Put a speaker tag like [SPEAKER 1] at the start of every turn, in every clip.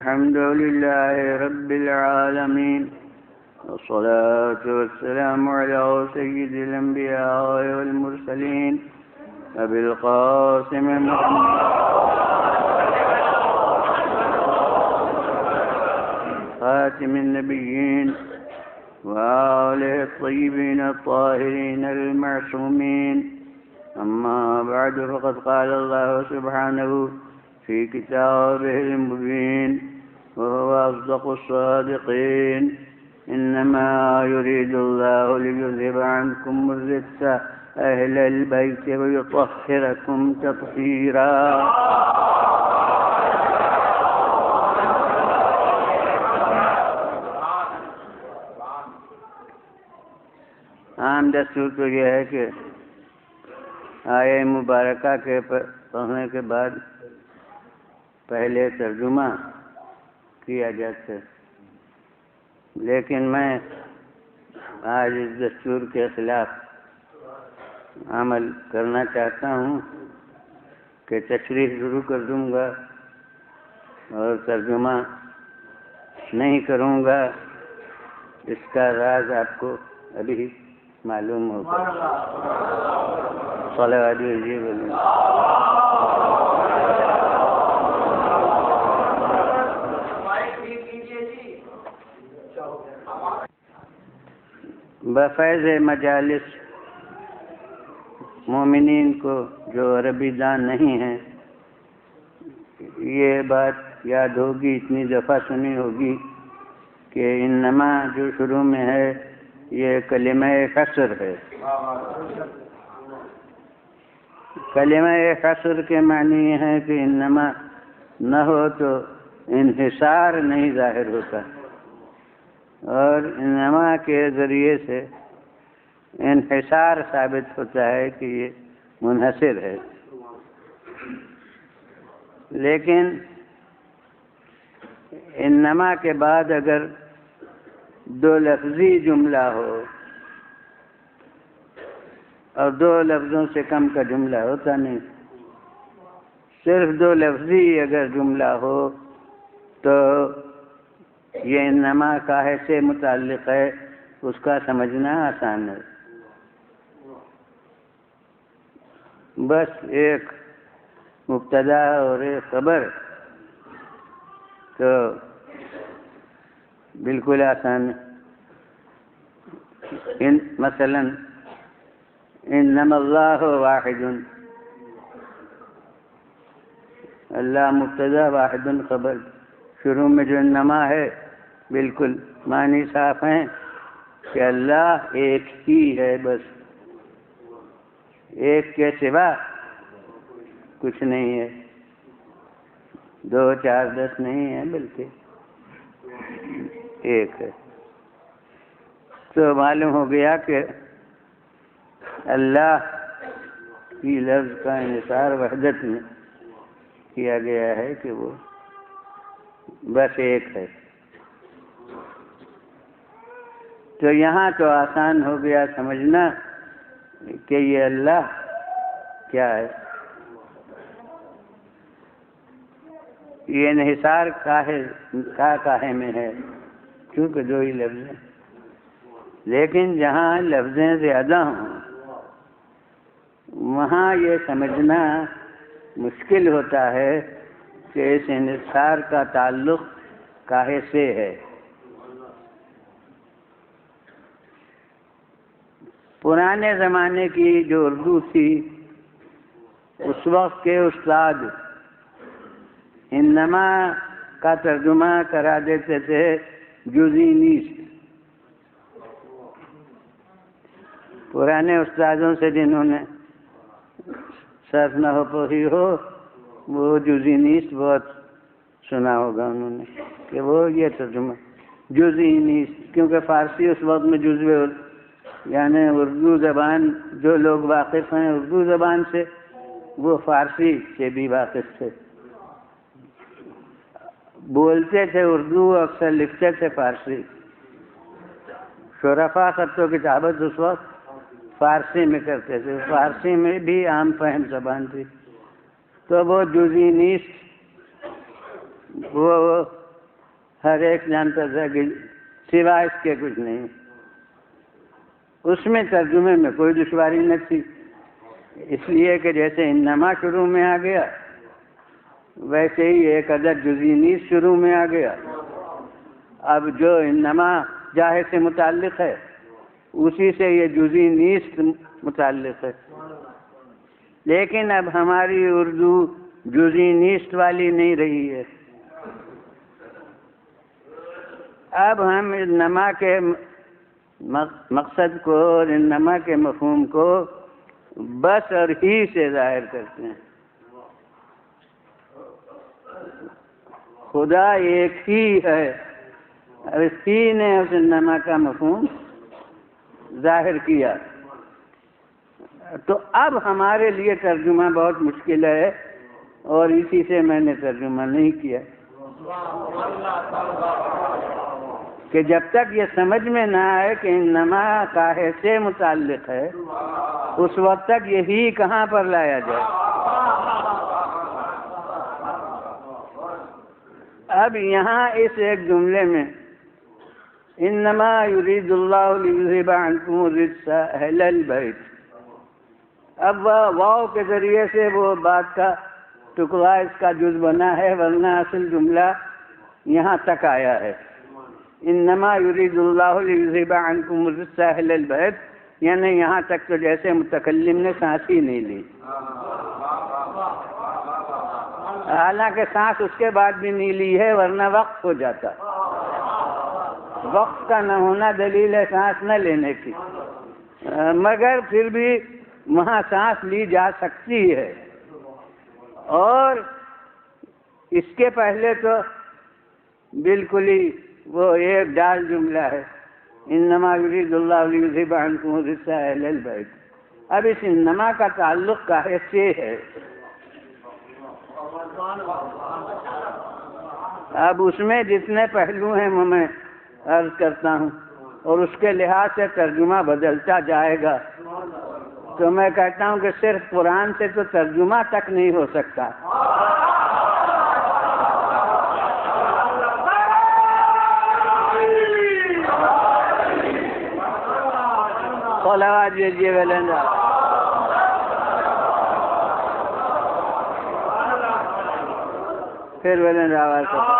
[SPEAKER 1] الحمد لله رب العالمين والصلاة والسلام على سيد الأنبياء والمرسلين أبي القاسم محمد خاتم النبيين وآله الطيبين الطاهرين المعصومين. أما بعد، فقد قال الله سبحانه في كتابه المبين وهو أصدق الصادقين: إنما يريد الله ليذهب عنكم الرجس أهل البيت ويطهركم تطهيرا. عام دستور تو یہ ہے کہ آیہ مبارکہ کے پڑھنے کے بعد پہلے ترجمہ کیا جاتا ہے، لیکن میں آج اس دستور کے خلاف عمل کرنا چاہتا ہوں کہ تشریح شروع کر دوں گا اور ترجمہ نہیں کروں گا. اس کا راز آپ کو ابھی معلوم ہوگا. صلوات علیہ وسلم. بفیض مجالس مومنین کو جو عربی دان نہیں ہیں، یہ بات یاد ہوگی، اتنی دفعہ سنی ہوگی کہ انما جو شروع میں ہے یہ کلمہ قصر ہے. کلمہ قصر کے معنی یہ ہے کہ انما نہ ہو تو انحصار نہیں ظاہر ہوتا، اور انما کے ذریعے سے انحصار ثابت ہوتا ہے کہ یہ منحصر ہے. لیکن انما کے بعد اگر دو لفظی جملہ ہو، اور دو لفظوں سے کم کا جملہ ہوتا نہیں، صرف دو لفظی اگر جملہ ہو تو یہ انما کاہے سے متعلق ہے اس کا سمجھنا آسان ہے. بس ایک مبتدا اور ایک خبر تو بالکل آسان ہے. مثلا انما اللہ واحد، اللہ مبتدا واحد خبر. شروع میں جو انما ہے بالکل معنی صاف ہیں کہ اللہ ایک ہی ہے، بس ایک کے سوا کچھ نہیں ہے. 2 4 10 نہیں ہے، بلکہ ایک ہے. تو معلوم ہو گیا کہ اللہ کی لفظ کا انحصار وحدت میں کیا گیا ہے کہ وہ بس ایک ہے. تو یہاں تو آسان ہو گیا سمجھنا کہ یہ اللہ کیا ہے. یہ انحصار کاہے میں ہے، کیونکہ 2 ہی لفظ ہیں. لیکن جہاں لفظیں زیادہ ہوں وہاں یہ سمجھنا مشکل ہوتا ہے کہ اس انحصار کا تعلق کاہے سے ہے. پرانے زمانے کی جو اردو تھی، اس وقت کے استاد انما کا ترجمہ کرا دیتے تھے جزئی نیست. پرانے استادوں سے جنہوں نے صرف نہ ہو پوری ہو، وہ جزئی نیست بہت سنا ہوگا انہوں نے کہ وہ یہ ترجمہ جزئی نیست، کیونکہ فارسی اس وقت میں جزوے، یعنی اردو زبان جو لوگ واقف ہیں اردو زبان سے، وہ فارسی سے بھی واقف تھے، بولتے تھے اردو، اکثر لکھتے تھے فارسی. شرفا خط و کتابت اس وقت فارسی میں کرتے تھے، فارسی میں بھی عام فہم زبان تھی. تو وہ جزئی نیست وہ ہر ایک جانتا تھا کہ سوائے اس کے کچھ نہیں. اس میں ترجمے میں کوئی دشواری نہ تھی، اس لیے کہ جیسے انما شروع میں آ گیا ویسے ہی ایک عدد جزئی نیس شروع میں آ گیا. اب جو انما جاہے سے متعلق ہے اسی سے یہ جزئی نیس متعلق ہے. لیکن اب ہماری اردو جزئی نیس والی نہیں رہی ہے. اب ہم انما کے مقصد کو اور انما کے مفہوم کو بس اور ہی سے ظاہر کرتے ہیں. خدا ایک ہی ہے، اور اس ہی نے اس انما کا مفہوم ظاہر کیا. تو اب ہمارے لیے ترجمہ بہت مشکل ہے، اور اسی سے میں نے ترجمہ نہیں کیا کہ جب تک یہ سمجھ میں نہ آئے کہ انما کاہے سے متعلق ہے اس وقت تک یہی کہاں پر لایا جائے. اب یہاں اس ایک جملے میں انما یرید اللہ لیذھب عنکم الرجس اہل البیت، اب واو کے ذریعے سے وہ بات کا ٹکڑا اس کا جز بنا ہے، ورنہ اصل جملہ یہاں تک آیا ہے. انما یرید اللہ لیذھب عنکم الرجس اہل البیت، یعنی یہاں تک تو جیسے متکلم نے سانس ہی نہیں لی، حالانکہ سانس اس کے بعد بھی نہیں لی ہے ورنہ وقت ہو جاتا. وقت کا نہ ہونا دلیل ہے سانس نہ لینے کی، مگر پھر بھی وہاں سانس لی جا سکتی ہے. اور اس کے پہلے تو بالکل ہی وہ ایک ڈال جملہ ہے، انما یرید اللہ لیذھب عنکم الرجس اہل البیت. اب اس انما کا تعلق کاہے سے ہے؟ اب اس میں جتنے پہلو ہیں وہ میں عرض کرتا ہوں، اور اس کے لحاظ سے ترجمہ بدلتا جائے گا. تو میں کہتا ہوں کہ صرف قرآن سے تو ترجمہ تک نہیں ہو سکتا. صلوات بھیجیے ویلندا. پھر ویلندا آواز کرتا.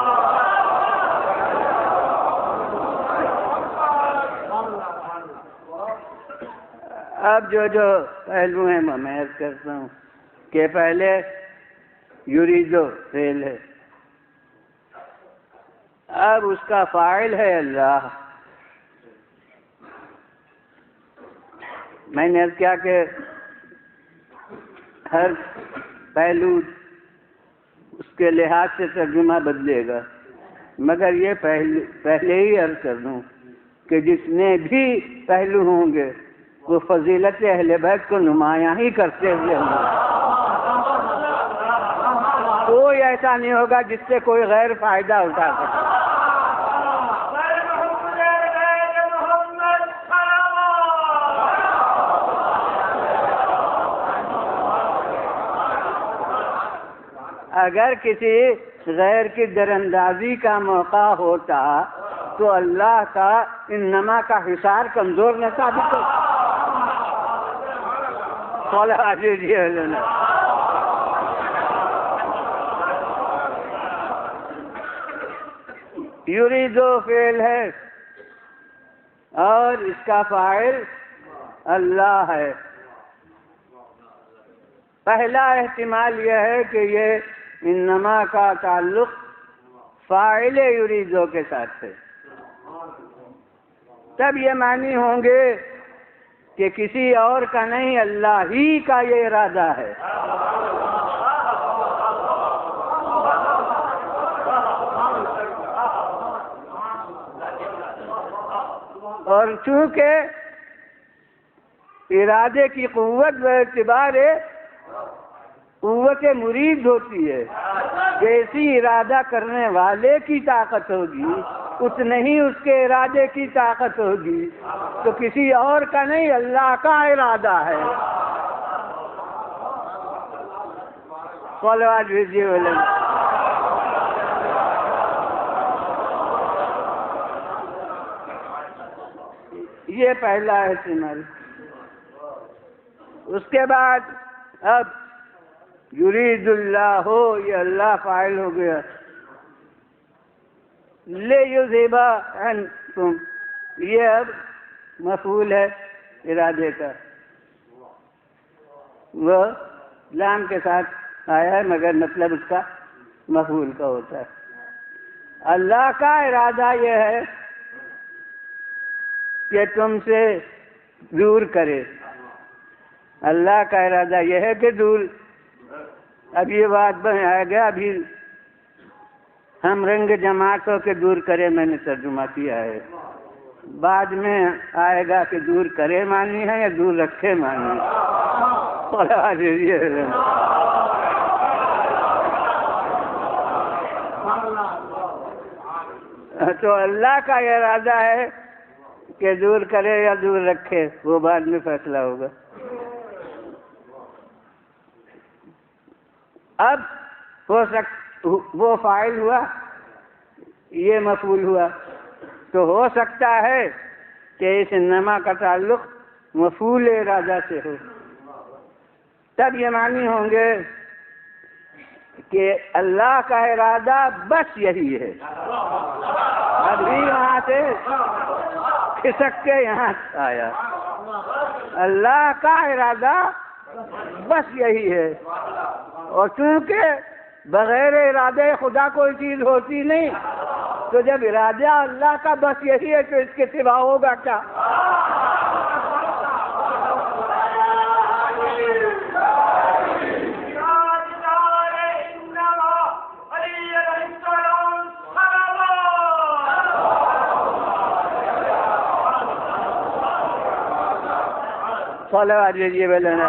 [SPEAKER 1] اب جو پہلو ہیں میں عرض کرتا ہوں کہ پہلے یریدو فعل ہے، اب اس کا فاعل ہے اللہ. میں نے عرض کیا کہ ہر پہلو اس کے لحاظ سے ترجمہ بدلے گا، مگر یہ پہلے ہی عرض کر دوں کہ جتنے بھی پہلو ہوں گے وہ فضیلت اہل بیت کو نمایاں ہی کرتے ہوئے ہوں گے. کوئی ایسا نہیں ہوگا جس سے کوئی غیر فائدہ اٹھا سکے. اگر کسی غیر کی دراندازی کا موقع ہوتا تو اللہ کا انما کا حصار کمزور نہ ثابت ہو. یریدو فعل ہے اور اس کا فاعل اللہ ہے. پہلا احتمال یہ ہے کہ یہ انما کا تعلق فاعل یریدو کے ساتھ ہے. تب یہ معنی ہوں گے کہ کسی اور کا نہیں، اللہ ہی کا یہ ارادہ ہے. اور چونکہ ارادے کی قوت و اعتبار قوت مرید ہوتی ہے، جیسی ارادہ کرنے والے کی طاقت ہوگی اتنے ہی اس کے ارادے کی طاقت ہوگی. تو کسی اور کا نہیں، اللہ کا ارادہ ہے. صلوات بھیجیے. یہ پہلا احتمال. اس کے بعد اب یرید اللہ ہو، یہ اللہ فاعل ہو گیا. لیذھب عنکم، یہ اب مفعول ہے ارادے کا، وہ لام کے ساتھ آیا ہے مگر مطلب اس کا مفعول کا ہوتا ہے. اللہ کا ارادہ یہ ہے کہ تم سے دور کرے. اللہ کا ارادہ یہ ہے کہ دور. اب یہ بات آ گیا، ابھی ہم رنگ جماعت ہو کے دور کرے میں نے ترجمہ کیا ہے، بعد میں آئے گا کہ دور کرے مانی ہے یا دور رکھے مانی ہے. تو اللہ کا ارادہ ہے کہ دور کرے یا دور رکھے، وہ بعد میں فیصلہ ہوگا. اب وہ فاعل ہوا، یہ مفعول ہوا، تو ہو سکتا ہے کہ اس انما کا تعلق مفعول ارادہ سے ہو. تب یہ معنی ہوں گے کہ اللہ کا ارادہ بس یہی ہے. ابھی وہاں سے کھسک کے یہاں آیا. اللہ کا ارادہ بس یہی ہے، اور چونکہ بغیر ارادے خدا کوئی چیز ہوتی نہیں، تو جب ارادہ اللہ کا بس یہی ہے تو اس کے سوا ہوگا کیا؟ صلوات بھیجیے بولنا.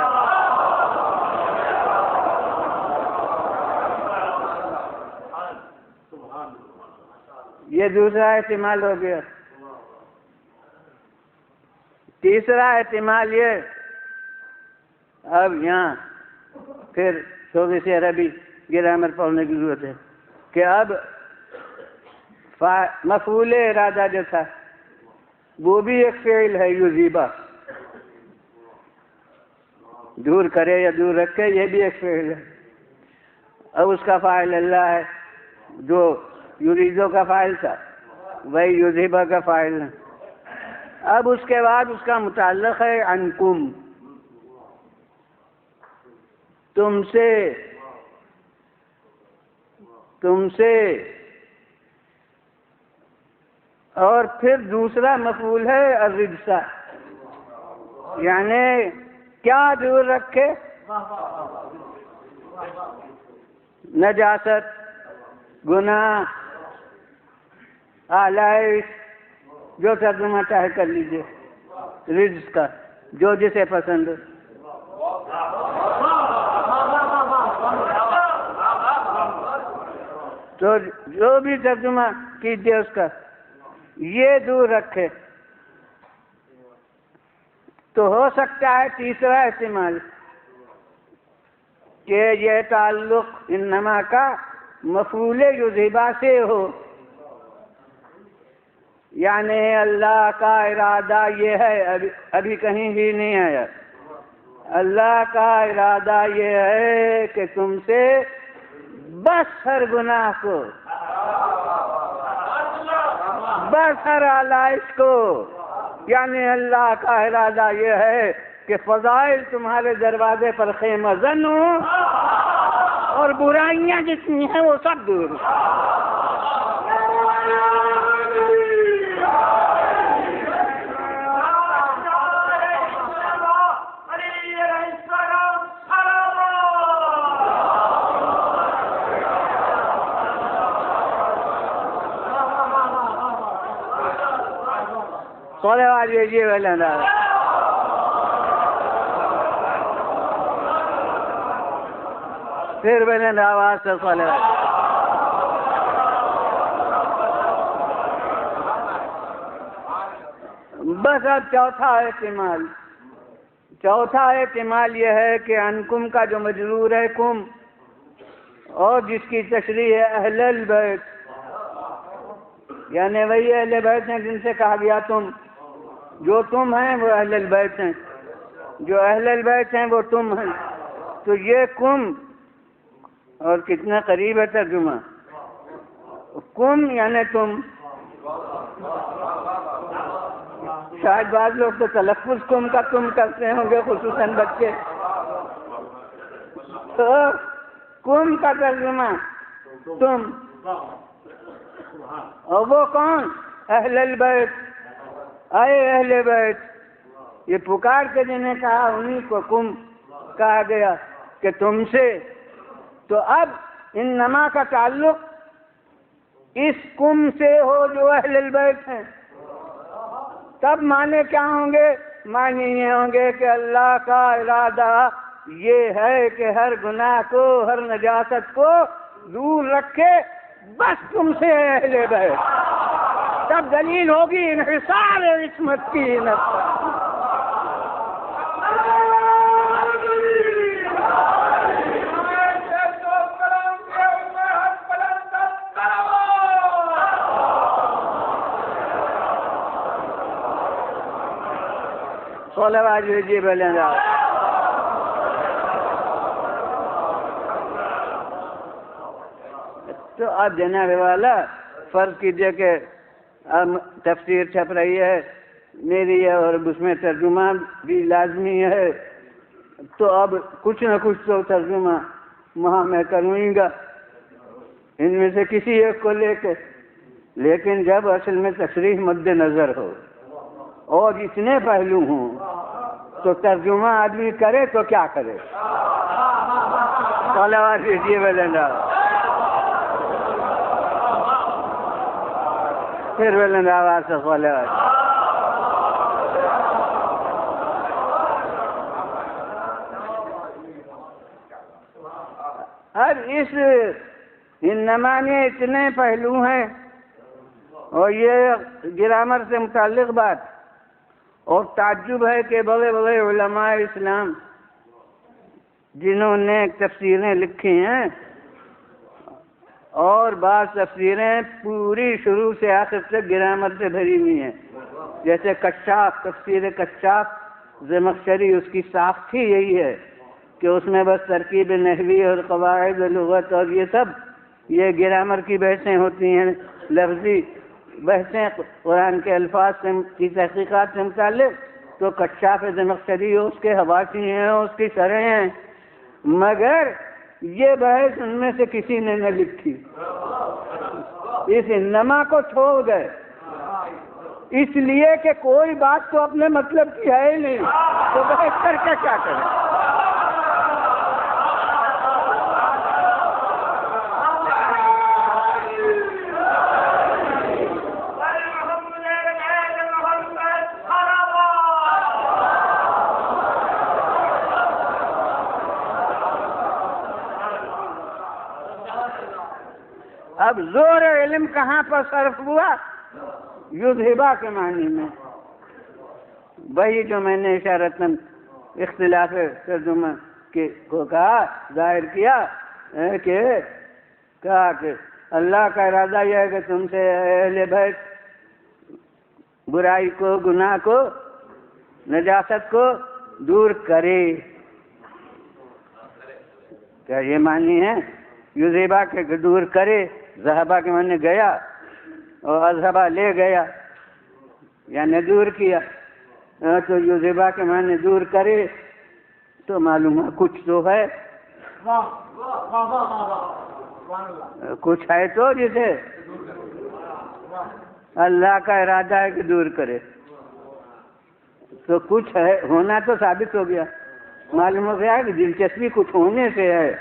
[SPEAKER 1] یہ دوسرا احتمال ہو گیا. تیسرا احتمال یہ، اب یہاں پھر تھوڑی سی عربی گرامر پڑھنے کی ضرورت ہے کہ اب مفعول ارادہ جو تھا وہ بھی ایک فعل ہے، یذھب، دور کرے یا دور رکھے، یہ بھی ایک فعل ہے. اب اس کا فاعل اللہ ہے، جو یریدو کا فاعل تھا وہی یذھب کا فاعل ہے. اب اس کے بعد اس کا متعلق ہے عنکم، تم سے، اور پھر دوسرا مفعول ہے الرجس، یعنی کیا دور رکھے؟ نجاست، گناہ، آلائش، جو ترجمہ چاہے کر لیجیے رجس کا، جو جسے پسند ہو. تو جو بھی ترجمہ کیجیے اس کا، یہ دور رکھے. تو ہو سکتا ہے تیسرا احتمال کہ یہ تعلق انما کا مفعول یذھب سے ہو، یعنی اللہ کا ارادہ یہ ہے، ابھی کہیں بھی نہیں آیا. اللہ کا ارادہ یہ ہے کہ تم سے بس ہر گناہ کو، بس ہر آلائش کو، یعنی اللہ کا ارادہ یہ ہے کہ فضائل تمہارے دروازے پر خیمہ زن ہو اور برائیاں جتنی ہیں وہ سب دور ہو. صلوات بھیجیے بولنا. پھر بولنا آواز سے صلوات. بس اب چوتھا احتمال یہ ہے کہ انکم کا جو مجرور ہے کم، اور جس کی تشریح ہے اہل البیت، یعنی وہی اہل بیت ہیں جن سے کہا گیا تم. جو تم ہیں وہ اہل البیت ہیں، جو اہل البیت ہیں وہ تم ہیں. تو یہ کم اور کتنا قریب ہے ترجمہ. کم یعنی تم. شاید بعض لوگ تو تلفظ کم کا تم کرتے ہوں گے، خصوصاً بچے. تو کم کا ترجمہ تم، اور وہ کون؟ اہل البیت. اے اہل بیت، یہ پکار کے جنہیں کہا انہیں کو کم کہا گیا کہ تم سے. تو اب انما کا تعلق اس کم سے ہو جو اہل البیت ہیں. تب معنی کیا ہوں گے؟ معنی یہ ہوں گے کہ اللہ کا ارادہ یہ ہے کہ ہر گناہ کو، ہر نجاست کو دور رکھے، بس تم سے ہے اہل بیت. تب دلیل ہوگی انحصار عصمت کی. صلوات بھیجیے بلند آواز. تو اب جناب والا فرض کیجئے کہ اب تفسیر چھپ رہی ہے میری ہے اور اس میں ترجمہ بھی لازمی ہے، تو اب کچھ نہ کچھ تو ترجمہ وہاں میں کروں گا ان میں سے کسی ایک کو لے کے. لیکن جب اصل میں تصریح مد نظر ہو اور اتنے پہلو ہوں تو ترجمہ آدمی کرے تو کیا کرے؟ صلوات بھیجیے بلند آواز. پھر بلند آواز سے صلوات. اب اس انما میں اتنے پہلو ہیں اور یہ گرامر سے متعلق بات، اور تعجب ہے کہ بڑے بڑے علماء اسلام جنہوں نے تفسیریں لکھی ہیں اور بعض تفسیریں پوری شروع سے آخر تک گرامر سے بھری ہوئی ہیں، جیسے کشاف، تفسیر کشاف زمخشری، اس کی ساخت ہی یہی ہے کہ اس میں بس ترکیب نحوی اور قواعد لغت اور یہ سب یہ گرامر کی بحثیں ہوتی ہیں، لفظی بحثیں قرآن کے الفاظ کی تحقیقات سے متعلق. تو کشاف زمخشری اس کے حواشی ہیں، اس کی شرح ہیں، مگر یہ بحث ان میں سے کسی نے نہ لکھی. اس انما کو چھوڑ گئے اس لیے کہ کوئی بات تو اپنے مطلب کی ہے ہی نہیں، تو بحث کر کے کیا کریں؟ اب زور علم کہاں پر صرف ہوا؟ یذہبا کے معنی میں، وہی جو میں نے اشارتاً اختلاف ترجمہ کو کہا، ظاہر کیا کہ اللہ کا ارادہ یہ ہے کہ تم سے اہل بیت برائی کو، گناہ کو، نجاست کو دور کرے. کیا یہ معنی ہے؟ یذہبا کے دور کرے، ذہبا کے معنی گیا اور اذہبا لے گیا یعنی دور کیا. تو یذہبا کے معنی دور کرے، تو معلوم ہے کچھ تو ہے، کچھ ہے تو جسے اللہ کا ارادہ ہے کہ دور کرے، تو کچھ ہے، ہونا تو ثابت ہو گیا. معلوم ہو گیا کہ دلچسپی کچھ ہونے سے ہے.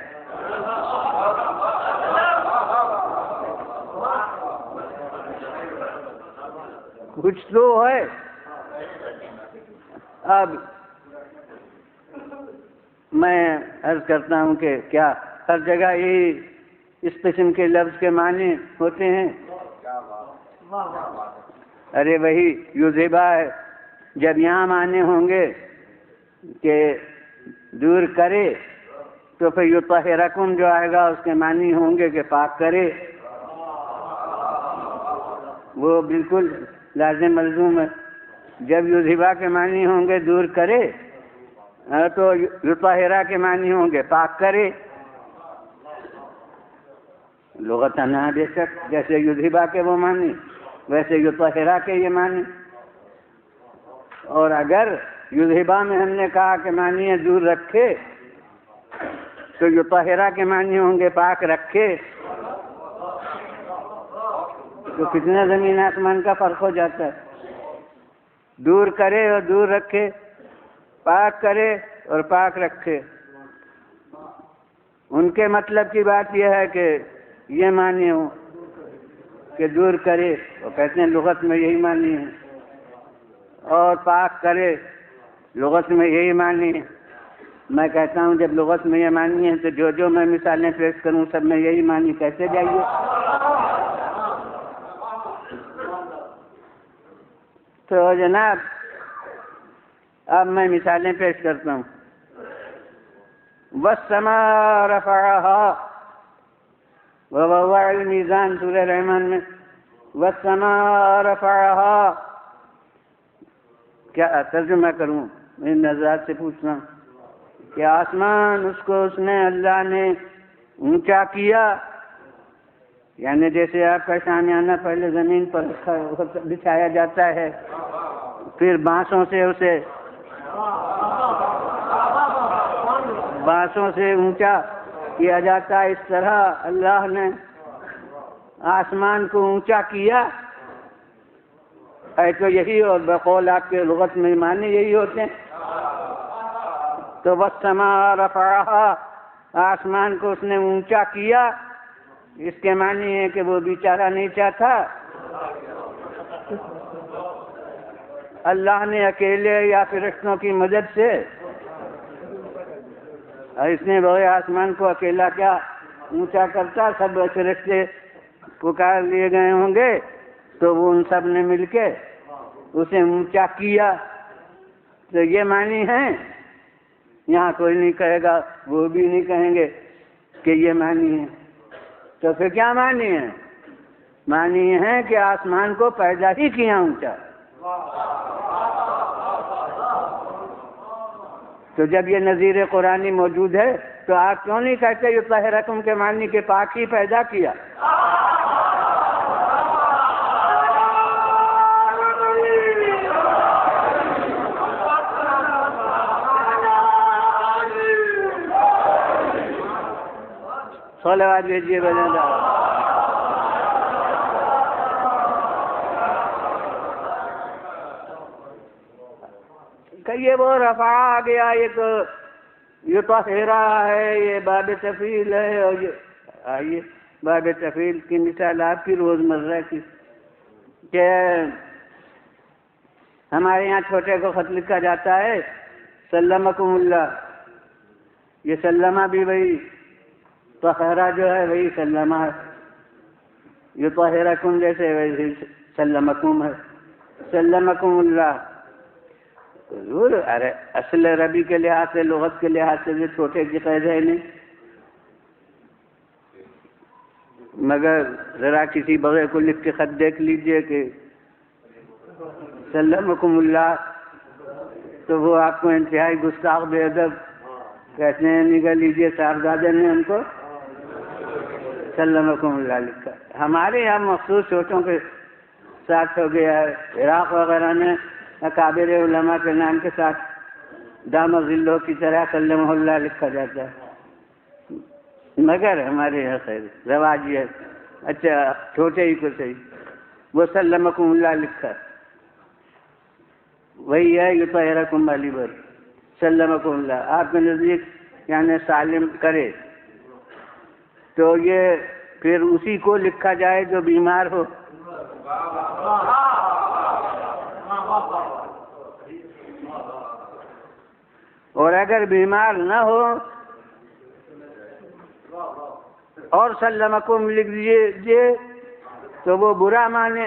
[SPEAKER 1] کچھ تو ہے. اب میں عرض کرتا ہوں کہ کیا ہر جگہ یہی اس قسم کے لفظ کے معنی ہوتے ہیں؟ ارے وہی یذہبا ہے. جب یہاں معنی ہوں گے کہ دور کرے تو پھر یطہرکم جو آئے گا اس کے معنی ہوں گے کہ پاک کرے. وہ بالکل لازم ملزوم ہے. جب یذہبا کے معنی ہوں گے دور کرے تو یطہرا کے معنی ہوں گے پاک کرے. لغتاً بے شک جیسے یذہبا کے وہ معنی ویسے یطہرا کے یہ معنی. اور اگر یذہبا میں ہم نے کہا کہ معنی ہے دور رکھے تو یطہرا کے معنی ہوں گے پاک رکھے. تو کتنا زمین آسمان کا فرق ہو جاتا ہے. دور کرے اور دور رکھے، پاک کرے اور پاک رکھے. ان کے مطلب کی بات یہ ہے کہ یہ معنی ہو کہ دور کرے، وہ کہتے ہیں لغت میں یہی معنی ہے، اور پاک کرے لغت میں یہی معنی ہے. میں کہتا ہوں جب لغت میں یہ معنی ہے تو جو میں مثالیں پیش کروں سب میں یہی معنی کیسے جائیے. تو جناب اب میں مثالیں پیش کرتا ہوں. والسماء رفعها ووضع الميزان سورہ رحمان میں والسماء رفعها کیا ترجمہ کروں؟ میں نظرات سے پوچھنا کہ آسمان اس کو اس نے اللہ نے اونچا کیا، یعنی جیسے آپ کا شامیانہ پہلے زمین پر بچھایا جاتا ہے پھر بانسوں سے اونچا کیا جاتا ہے، اس طرح اللہ نے آسمان کو اونچا کیا ہے. تو یہی اور بقول آپ کے لغت میں معنی یہی ہوتے ہیں. تو والسماء رفعها آسمان کو اس نے اونچا کیا، اس کے معنی ہے کہ وہ بیچارہ نیچا تھا، اللہ نے اکیلے یا فرشتوں کی مدد سے، اس نے بغیر آسمان کو اکیلا کیا اونچا کرتا، سب فرشتے پکار لیے گئے ہوں گے تو وہ ان سب نے مل کے اسے اونچا کیا. تو یہ معنی ہے. یہاں کوئی نہیں کہے گا، وہ بھی نہیں کہیں گے کہ یہ معنی ہے. تو پھر کیا معنی ہے؟ معنی یہ ہے کہ آسمان کو پیدا ہی کیا اونچا. تو جب یہ نظیر قرآنی موجود ہے تو آپ کیوں نہیں کہتے یطہرکم کے معنی کے پاک ہی پیدا کیا؟ صلوات بھیجیے بجندہ. یہ وہ رفع آ گیا، ایک یہ طہرا ہے، یہ باب تفعیل ہے. اور یہ آئیے باب تفعیل کی مثال آپ کی روزمرہ کی کہ ہمارے یہاں چھوٹے کو خط لکھا جاتا ہے سلمکم اللہ. یہ سلمہ بھی وہی طہرا جو ہے وہی سلمہ ہے. یہ طہرکم جیسے وہی سلمکم ہے. سلمکم اللہ ضرور. ارے اصل عربی کے لحاظ سے، لغت کے لحاظ سے جو چھوٹے کی قید ہے نہیں، مگر ذرا کسی بغیر کو لکھ کے خط دیکھ لیجئے کہ سلمکم اللہ، تو وہ آپ کو انتہائی گستاخ بے ادب کہتے ہیں. نگاہ لیجئے صاحبزادے نے ان کو سلمکم اللہ لکھا. ہمارے یہاں مخصوص چھوٹوں کے ساتھ ہو گیا ہے. عراق وغیرہ میں اکابر علماء کے نام کے ساتھ دام ذلوں کی طرح سلمہ اللہ لکھا جاتا ہے، مگر ہمارے یہاں خیر رواج ہے اچھا چھوٹے ہی کو صحیح وہ سلمکم اللہ لکھا. وہی ہے یطہرکم والی بات. سلمکم اللہ آپ کے نزدیک یعنی سالم کرے، تو یہ پھر اسی کو لکھا جائے جو بیمار ہو. اور اگر بیمار نہ ہو اور سلمکم لکھ دیجیے تو وہ برا مانے،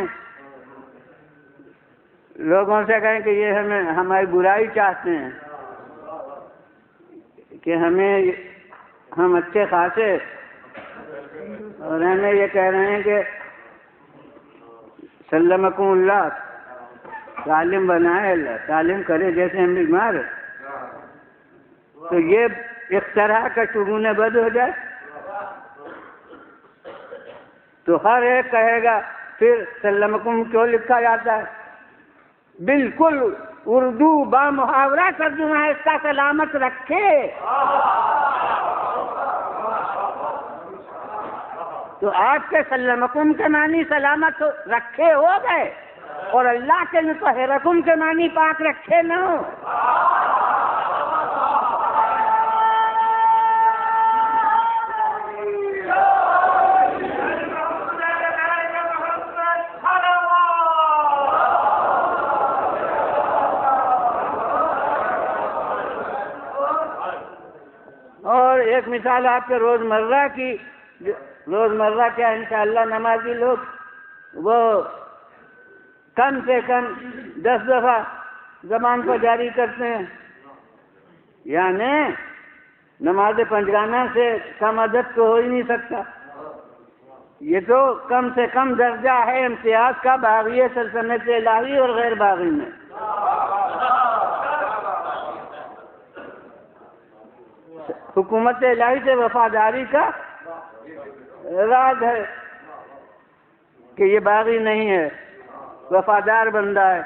[SPEAKER 1] لوگوں سے کہیں کہ یہ ہماری برائی چاہتے ہیں کہ ہم اچھے خاصے، اور ہمیں یہ کہہ رہے ہیں کہ سلمکم اللہ سالم بنائے اللہ، سالم کرے جیسے ہم بیمار ہیں، تو یہ اختراع کا شگون بد ہو جائے تو ہر ایک کہے گا پھر سلمکم کیوں لکھا جاتا ہے؟ بالکل اردو با محاورہ ترجمہ ہے اس کا، سلامت رکھے۔ تو آپ کے سلمکم کے معنی سلامت رکھے ہو گئے، اور اللہ کے مطہرکم کے معنی پاک رکھے نہ ہو۔ اور ایک مثال آپ کے روزمرہ کی، روزمرہ کیا انشاءاللہ نمازی لوگ وہ کم سے کم 10 دفعہ زبان کو جاری کرتے ہیں، یعنی نماز پنجگانہ سے کم عدد تو ہو ہی نہیں سکتا۔ یہ تو کم سے کم درجہ ہے امتیاز کا باغی سلطنت الہی اور غیر باغی میں۔ حکومت الہی سے وفاداری کا راز ہے کہ یہ باغی نہیں ہے، وفادار بندہ ہے،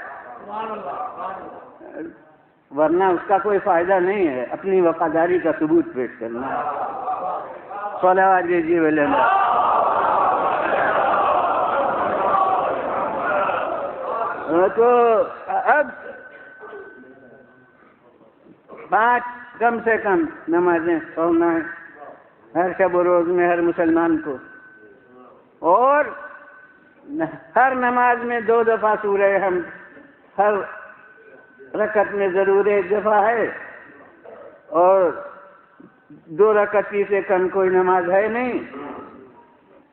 [SPEAKER 1] ورنہ اس کا کوئی فائدہ نہیں ہے اپنی وفاداری کا ثبوت پیش کرنا۔ صلوات جی ویلے تو اب 5 کم سے کم نمازیں پڑھنا ہے ہر شب و روز میں ہر مسلمان کو، اور ہر نماز میں 2 دفعہ سورہ حمد، ہر رکعت میں ضرور 1 دفعہ ہے، اور 2 رکعت سے کم کوئی نماز ہے نہیں،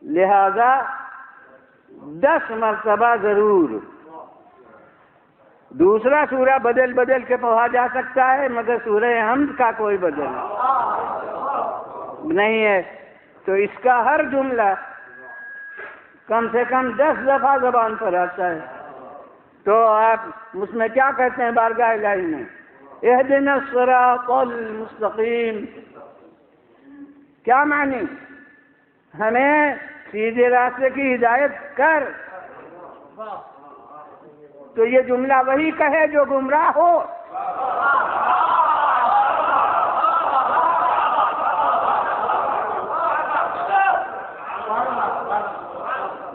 [SPEAKER 1] لہذا 10 مرتبہ ضرور۔ دوسرا سورہ بدل بدل کے پڑھا جا سکتا ہے، مگر سورہ حمد کا کوئی بدل نہیں ہے، تو اس کا ہر جملہ کم سے کم 10 دفعہ زبان پر آتا ہے۔ تو آپ اس میں کیا کہتے ہیں بارگاہ الہی میں؟ اہدنا الصراط المستقیم، کیا معنی؟ ہمیں سیدھے راستے کی ہدایت کر۔ تو یہ جملہ وہی کہے جو گمراہ ہو۔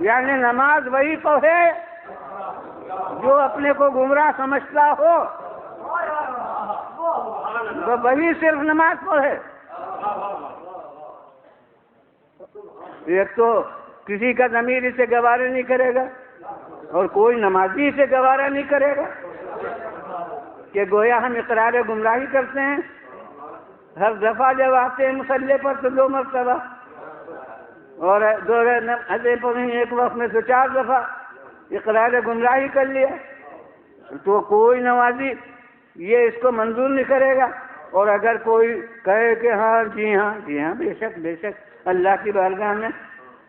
[SPEAKER 1] یعنی نماز وہی پڑھے جو اپنے کو گمراہ سمجھتا ہو، تو وہی صرف نماز پڑھے۔ ایک تو کسی کا ضمیر اسے گوارا نہیں کرے گا، اور کوئی نمازی اسے گوارا نہیں کرے گا کہ گویا ہم اقرار گمراہی کرتے ہیں ہر دفعہ جب آتے ہیں مصلی پر تو 2 مرتبہ، اور 2 حدیں پڑھیں ایک وقت میں تو 4 دفعہ اقرار گمراہی کر لیا، تو کوئی نمازی یہ اس کو منظور نہیں کرے گا۔ اور اگر کوئی کہے کہ ہاں جی ہاں بے شک اللہ کی بارگاہ میں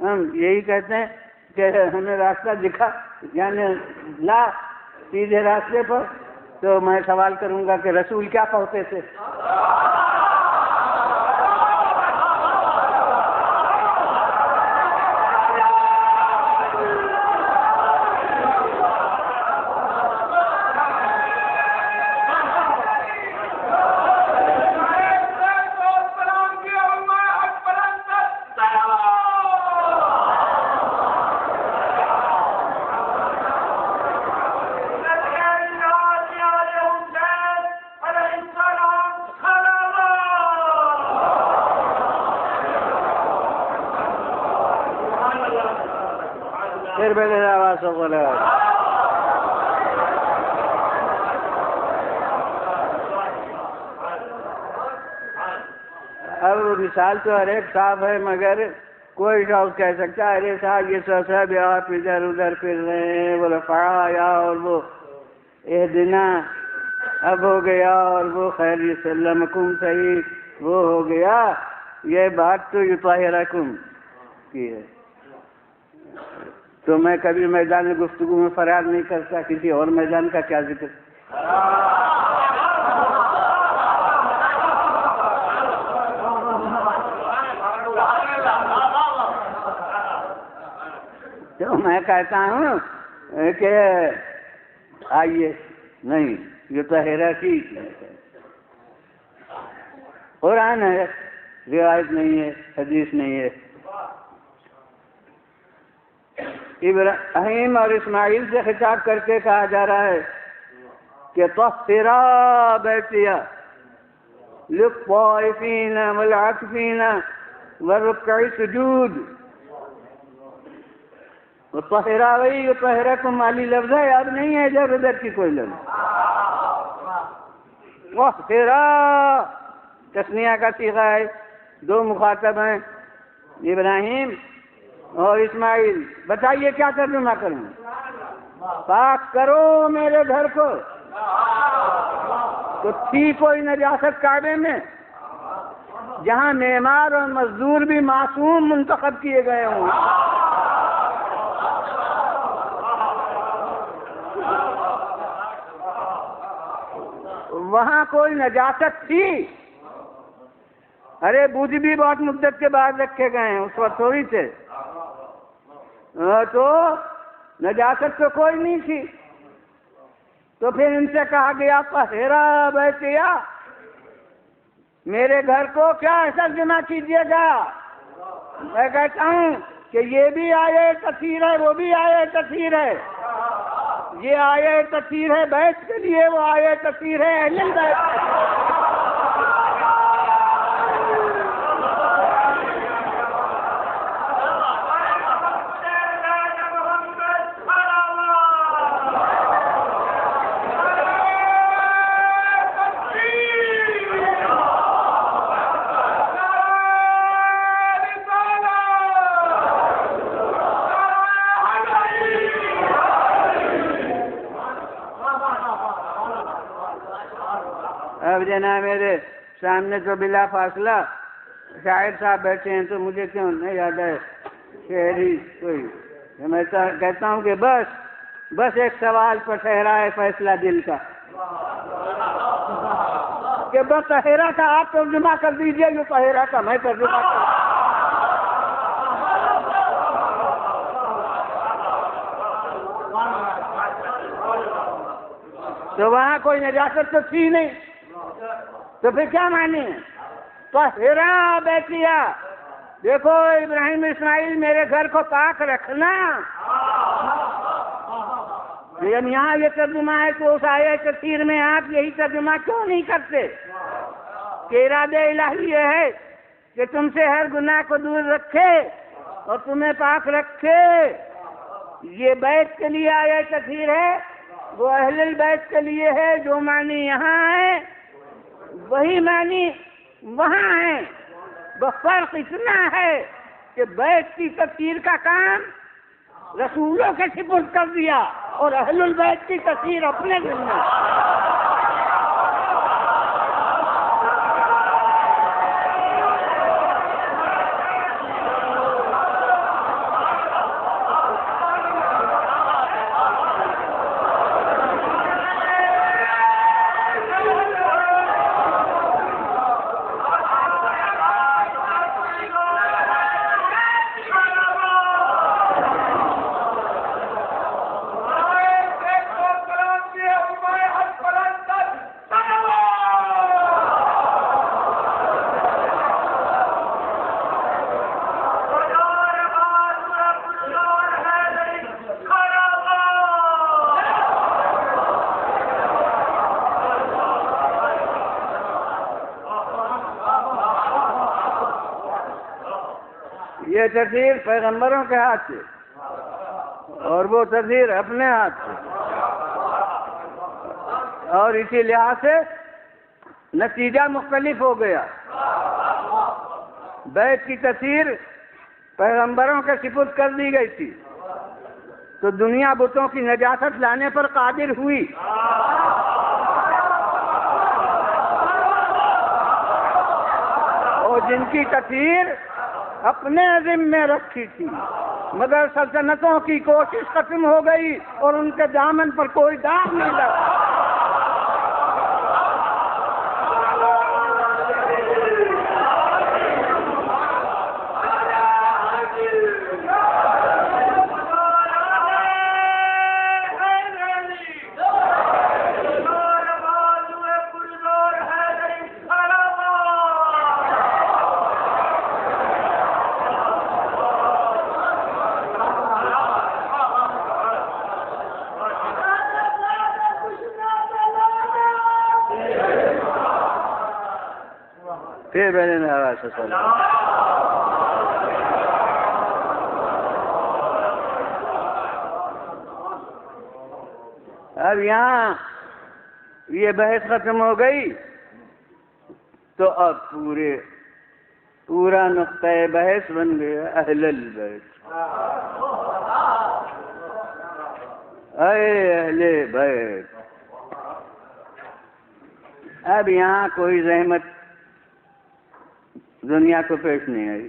[SPEAKER 1] ہم یہی کہتے ہیں کہ ہمیں راستہ دکھا، یعنی لا سیدھے راستے پر، تو میں سوال کروں گا کہ رسول کیا پڑھتے تھے؟ پھر میرے آواز کو بولے اب مثال تو ہر ایک صاحب ہے، مگر کوئی شخص کہہ سکتا ہے ارے صاحب یہ سب آپ ادھر ادھر پھر رہے ہیں، وہ رفع آیا اور وہ اہدنا اب ہو گیا، اور وہ خیر سلمکم صحیح وہ ہو گیا۔ یہ بات تو یطہرکم کی ہے، تو میں کبھی میدان گفتگو میں فرار نہیں کرتا، کسی اور میدان کا کیا ذکر؟ تو میں کہتا ہوں کہ آئیے، نہیں، یہ تو ہیراکی قرآن ہے، روایت نہیں ہے، حدیث نہیں ہے۔ ابراہیم اور اسماعیل سے خطاب کر کے کہا جا رہا ہے کہ طہرا بیتیَ للطائفین والعاکفین والرکع السجود۔ طہرا وہی طہرکم والی لفظ ہے، اب نہیں ہے ادھر ادھر کی کوئی لفظ۔ طہرا تثنیہ کا صیغہ ہے، دو مخاطب ہیں، ابراہیم اور اسماعیل۔ بتائیے کیا ترجمہ کروں؟ پاک کرو میرے گھر کو۔ تو تھی کوئی نجاست کعبے میں جہاں معمار اور مزدور بھی معصوم منتخب کیے گئے ہوں؟ وہاں کوئی نجاست تھی؟ ارے بدھ بھی بہت مدت کے بعد رکھے گئے ہیں، اس وقت تھوڑی تھے۔ تو نجاست تو کوئی نہیں تھی، تو پھر ان سے کہا گیا طہرا بیتیَ، میرے گھر کو کیا ترجمہ کیجیے گا؟ میں کہتا ہوں کہ یہ بھی آیے تفسیر ہے، وہ بھی آیے تفسیر ہے۔ یہ آیے تفسیر ہے بیت کے لیے، وہ آیے تفسیر ہے اہل بیت کے لیے۔ اب جناب میرے سامنے تو بلا فاصلہ شاعر صاحب بیٹھے ہیں، تو مجھے کیوں نہیں یاد ہے شعری کوئی؟ میں کہتا ہوں کہ بس ایک سوال پر ٹھہرا ہے فیصلہ دل کا، کہ بس طہرا کا آپ ترجمہ کر دیجئے، جو طہرا کا میں ترجمہ کر۔ تو وہاں کوئی نجاست تو تھی نہیں، تو پھر کیا معنی ہے؟ طہرا بیتیَ، دیکھو ابراہیم اسماعیل میرے گھر کو پاک رکھنا۔ جب یہاں یہ ترجمہ ہے تو اس آیہ تفسیر میں آپ یہی ترجمہ کیوں نہیں کرتے کہ ارادہ الہی یہ ہے کہ تم سے ہر گناہ کو دور رکھے اور تمہیں پاک رکھے؟ یہ بیت کے لیے آیہ تفسیر ہے، وہ اہل البیت کے لیے ہے۔ جو معنی یہاں ہے وہی معنی وہاں ہے، بس فرق اتنا ہے کہ بیت کی تفسیر کا کام رسولوں کے سپرد کر دیا اور اہل البیت کی تفسیر اپنے ذمہ۔ یہ تفسیر پیغمبروں کے ہاتھ سے اور وہ تفسیر اپنے ہاتھ سے، اور اسی لحاظ سے نتیجہ مختلف ہو گیا۔ بیت کی تفسیر پیغمبروں کے سپرد کر دی گئی تھی تو دنیا بتوں کی نجاست لانے پر قادر ہوئی، اور جن کی تفسیر اپنے ذمہ میں رکھی تھی مگر سلطنتوں کی کوشش ختم ہو گئی اور ان کے دامن پر کوئی داغ نہیں لگا۔ پھر میں نے آواز سے سنا۔ اب یہاں یہ بحث ختم ہو گئی تو اب پورا نقطۂ بحث بن گیا اہل البیت۔ اے اہل بیت، اب یہاں کوئی زحمت دنیا کو پیش نہیں آئی،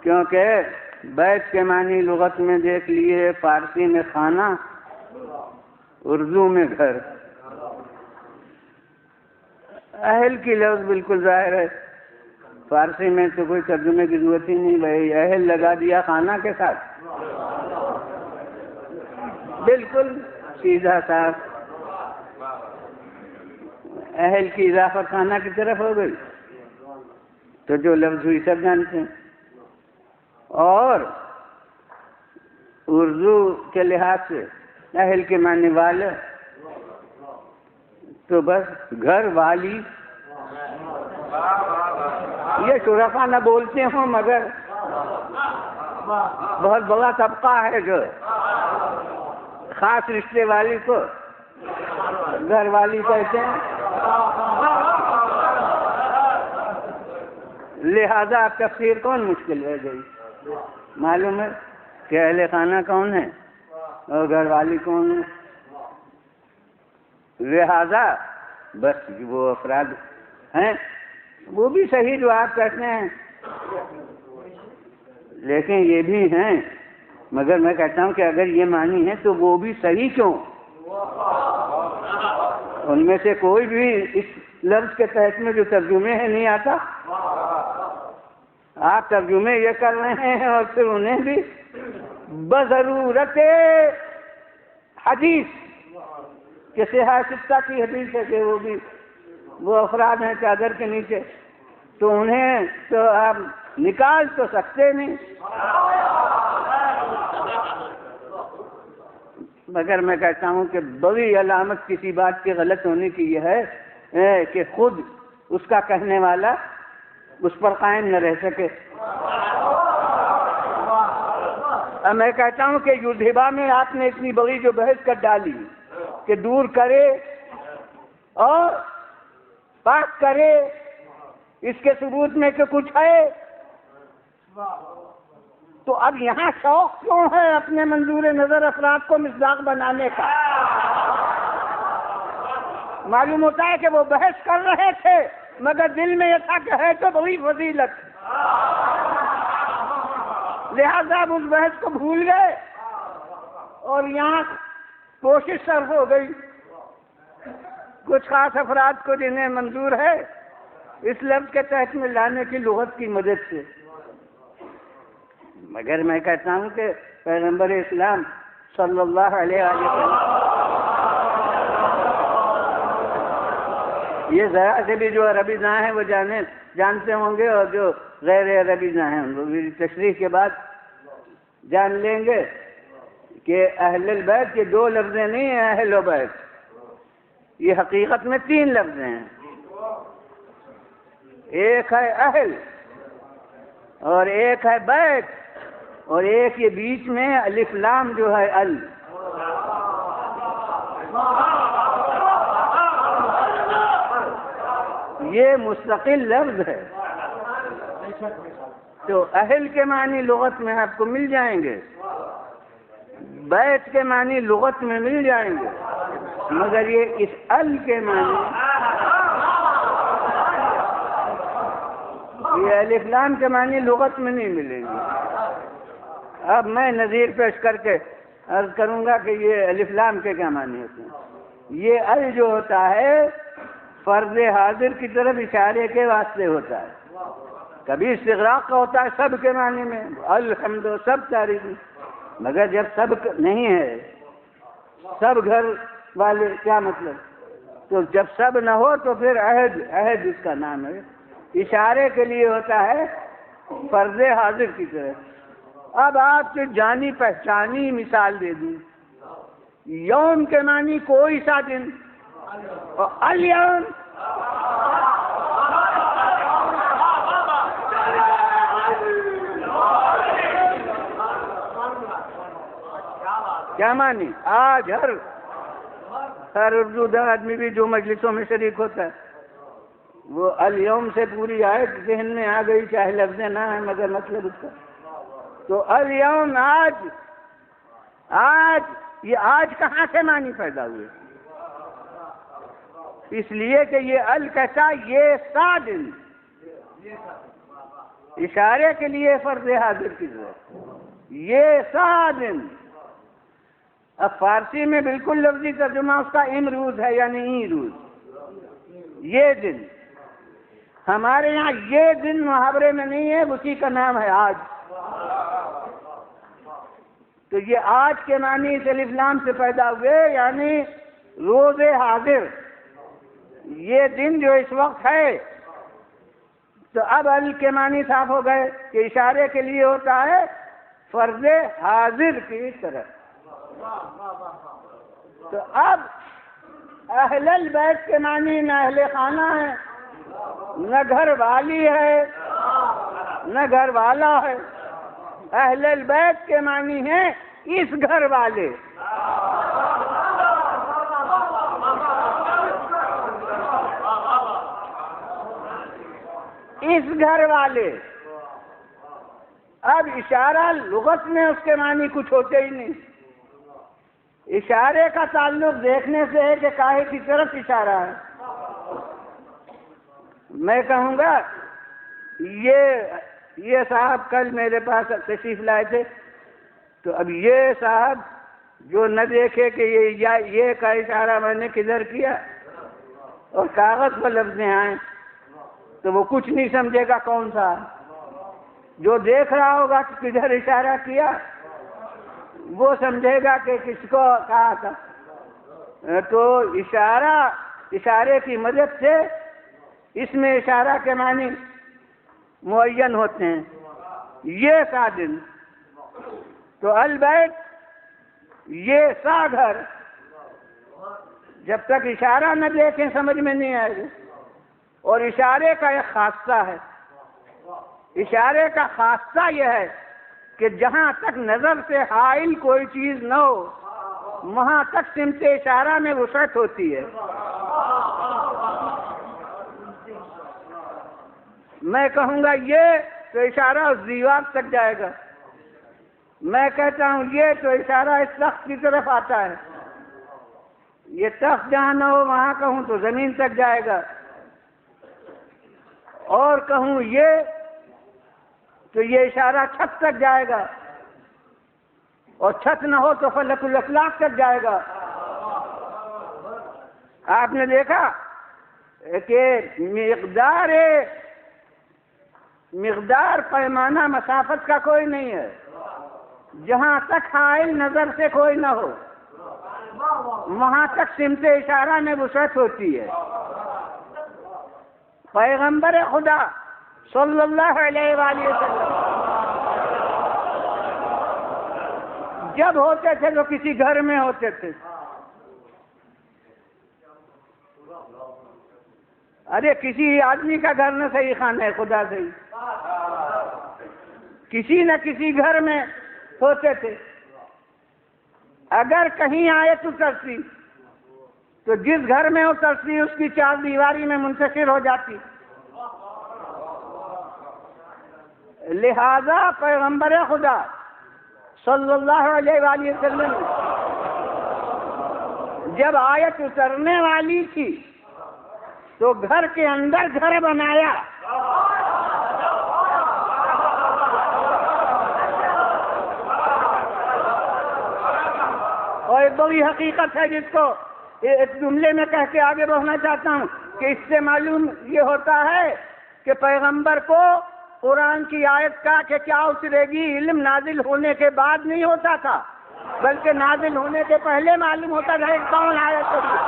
[SPEAKER 1] کیونکہ بیت کے معنی لغت میں دیکھ لیے، فارسی میں خانہ، اردو میں گھر۔ اہل کی لفظ بالکل ظاہر ہے، فارسی میں تو کوئی ترجمے کی ضرورت ہی نہیں، بھائی اہل لگا دیا خانہ کے ساتھ، بالکل سیدھا صاف، اہل کی اضافت خانہ کی طرف ہو گئی، تو جو لفظ ہوئی سب جانتے ہیں۔ اور اردو کے لحاظ سے اہل کے معنی والے، تو بس گھر والی، یہ شرفا نہ بولتے ہوں مگر بہت بڑا طبقہ ہے جو خاص رشتے والی کو گھر والی کہتے ہیں، لہذا تفسیر کون مشکل رہ گئی؟ معلوم ہے کہ اہل خانہ کون ہے اور گھر والی کون ہے، لہذا بس وہ افراد ہیں وہ بھی صحیح جو آپ کہتے ہیں، لیکن یہ بھی ہیں، مگر میں کہتا ہوں کہ اگر یہ معنی ہے تو وہ بھی صحیح کیوں؟ ان میں سے کوئی بھی اس لفظ کے تحت میں جو ترجمے ہیں نہیں آتا، آپ ترجمے یہ کر رہے ہیں اور پھر انہیں بھی بضرورت حدیث کہ صحیح ستہ کی حدیث ہے کہ وہ افراد ہیں چادر کے نیچے، تو انہیں تو آپ نکال تو سکتے نہیں، مگر میں کہتا ہوں کہ بڑی علامت کسی بات کے غلط ہونے کی یہ ہے کہ خود اس کا کہنے والا اس پر قائم نہ رہ سکے۔ اب میں کہتا ہوں کہ یودھیبا میں آپ نے اتنی بڑی جو بحث کر ڈالی کہ دور کرے اور پاک کرے، اس کے ثبوت میں کہ کچھ ہے، تو اب یہاں شوق کیوں ہے اپنے منظور نظر افراد کو مصداق بنانے کا؟ معلوم ہوتا ہے کہ وہ بحث کر رہے تھے مگر دل میں یہ تھا کہ ہے تو بڑی فضیلت، لہذا اب اس بحث کو بھول گئے اور یہاں کوشش صرف ہو گئی کچھ خاص افراد کو جنہیں منظور ہے اس لفظ کے تحت میں لانے کی لغت کی مدد سے۔ مگر میں کہتا ہوں کہ پیغمبر اسلام صلی اللہ علیہ وسلم یہ ذرا سے بھی جو عربی داں ہیں وہ جانتے ہوں گے، اور جو غیر عربی داں ہیں وہ بھی تشریح کے بعد جان لیں گے کہ اہل البیت یہ دو لفظ نہیں ہیں، اہل و بیت یہ حقیقت میں تین لفظ ہیں، ایک ہے اہل اور ایک ہے بیت اور ایک یہ بیچ میں الف لام جو ہے ال۔ یہ مستقل لفظ ہے، تو اہل کے معنی لغت میں آپ کو مل جائیں گے، بیت کے معنی لغت میں مل جائیں گے، مگر یہ اس ال کے معنی یہ الف لام کے معنی لغت میں نہیں ملیں گے۔ اب میں نظیر پیش کر کے عرض کروں گا کہ یہ الف لام کے کیا معنی ہوتے ہیں. یہ ال جو ہوتا ہے فرض حاضر کی طرف اشارے کے واسطے ہوتا ہے. کبھی استغراق کا ہوتا ہے سب کے معنی میں، الحمد سب تعریف، مگر جب سب نہیں ہے، سب گھر والے کیا مطلب؟ تو جب سب نہ ہو تو پھر عہد، عہد اس کا نام ہے، اشارے کے لیے ہوتا ہے فرض حاضر کی طرف. اب آپ سے جانی پہچانی مثال دے دوں. یوم کے معنی کوئی سا دن، اور الیوم کیا معنی؟ آج ہر اردو دار آدمی بھی جو مجلسوں میں شریک ہوتا ہے وہ الیوم سے پوری آیت ذہن میں آ گئی، چاہے لفظ نہ ہے مگر مطلب اس کا. تو الیوم آج، آج یہ آج کہاں سے معنی پیدا ہوئے؟ اس لیے کہ یہ ال کہتا یہ سا دن، اشارے کے لیے فرض حاضر کی ضرورت، یہ سا دن. اب فارسی میں بالکل لفظی ترجمہ اس کا امروز ہے، یعنی ای روز، یہ دن. ہمارے یہاں یہ دن محاورے میں نہیں ہے، اسی کا نام ہے آج. تو یہ آج کے معنی اس الف لام سے پیدا ہوئے، یعنی روز حاضر، یہ دن جو اس وقت ہے. تو اب ال کے معنی صاف ہو گئے کہ اشارے کے لیے ہوتا ہے فرض حاضر کی طرف. تو اب اہل البیت کے معنی نہ اہل خانہ ہے، نہ گھر والی ہے، نہ گھر والا ہے. اہل البیت کے معنی ہیں اس گھر والے. اس گھر والے. اب اشارہ لغت میں اس کے معنی کچھ ہوتے ہی نہیں. اشارے کا تعلق دیکھنے سے ہے کہ کاہے کی طرف اشارہ ہے. میں کہوں گا یہ صاحب کل میرے پاس تشریف لائے تھے، تو اب یہ صاحب جو نہ دیکھے کہ یہ کا اشارہ میں نے کدھر کیا اور کاغذ پر لفظیں آئیں تو وہ کچھ نہیں سمجھے گا کون سا. جو دیکھ رہا ہوگا کہ کدھر اشارہ کیا وہ سمجھے گا کہ کس کو کہا تھا. تو اشارے کی مدد سے اس میں اشارہ کے معنی معین ہوتے ہیں. یہ سا دن، تو البیت یہ سا گھر. جب تک اشارہ نہ دیکھیں سمجھ میں نہیں آئے گا. اور اشارے کا ایک خاصہ ہے، اشارے کا خاصہ یہ ہے کہ جہاں تک نظر سے حائل کوئی چیز نہ ہو وہاں تک سمت اشارہ میں وسعت ہوتی ہے. میں کہوں گا یہ تو اشارہ اس دیوار تک جائے گا. میں کہتا ہوں یہ تو اشارہ اس تخت کی طرف آتا ہے. یہ تخت جہاں نہ ہو وہاں کہوں تو زمین تک جائے گا. اور کہوں یہ تو یہ اشارہ چھت تک جائے گا. اور چھت نہ ہو تو فلک الافلاق تک جائے گا. آپ نے دیکھا کہ مقدار پیمانہ مسافت کا کوئی نہیں ہے. جہاں تک حائل نظر سے کوئی نہ ہو وہاں تک سمت اشارہ میں وسعت ہوتی ہے. پیغمبر خدا صلی اللہ علیہ وآلہ وسلم جب ہوتے تھے تو کسی گھر میں ہوتے تھے. ارے کسی آدمی کا گھر نہ صحیح خانہ ہے خدا سے ہی، کسی نہ کسی گھر میں ہوتے تھے. اگر کہیں آیت اترتی تو جس گھر میں اترتی اس کی چار دیواری میں منتشر ہو جاتی. لہذا پیغمبر خدا صلی اللہ علیہ وآلہ وسلم جب آیت اترنے والی تھی تو گھر کے اندر گھر بنایا. ایک بڑی حقیقت ہے جس کو ایک جملے میں کہہ کے آگے بڑھنا چاہتا ہوں کہ اس سے معلوم یہ ہوتا ہے کہ پیغمبر کو قرآن کی آیت کا کہ کیا اترے گی علم نازل ہونے کے بعد نہیں ہوتا تھا، بلکہ نازل ہونے کے پہلے معلوم ہوتا تھا ایک کون آیت ہوگی۔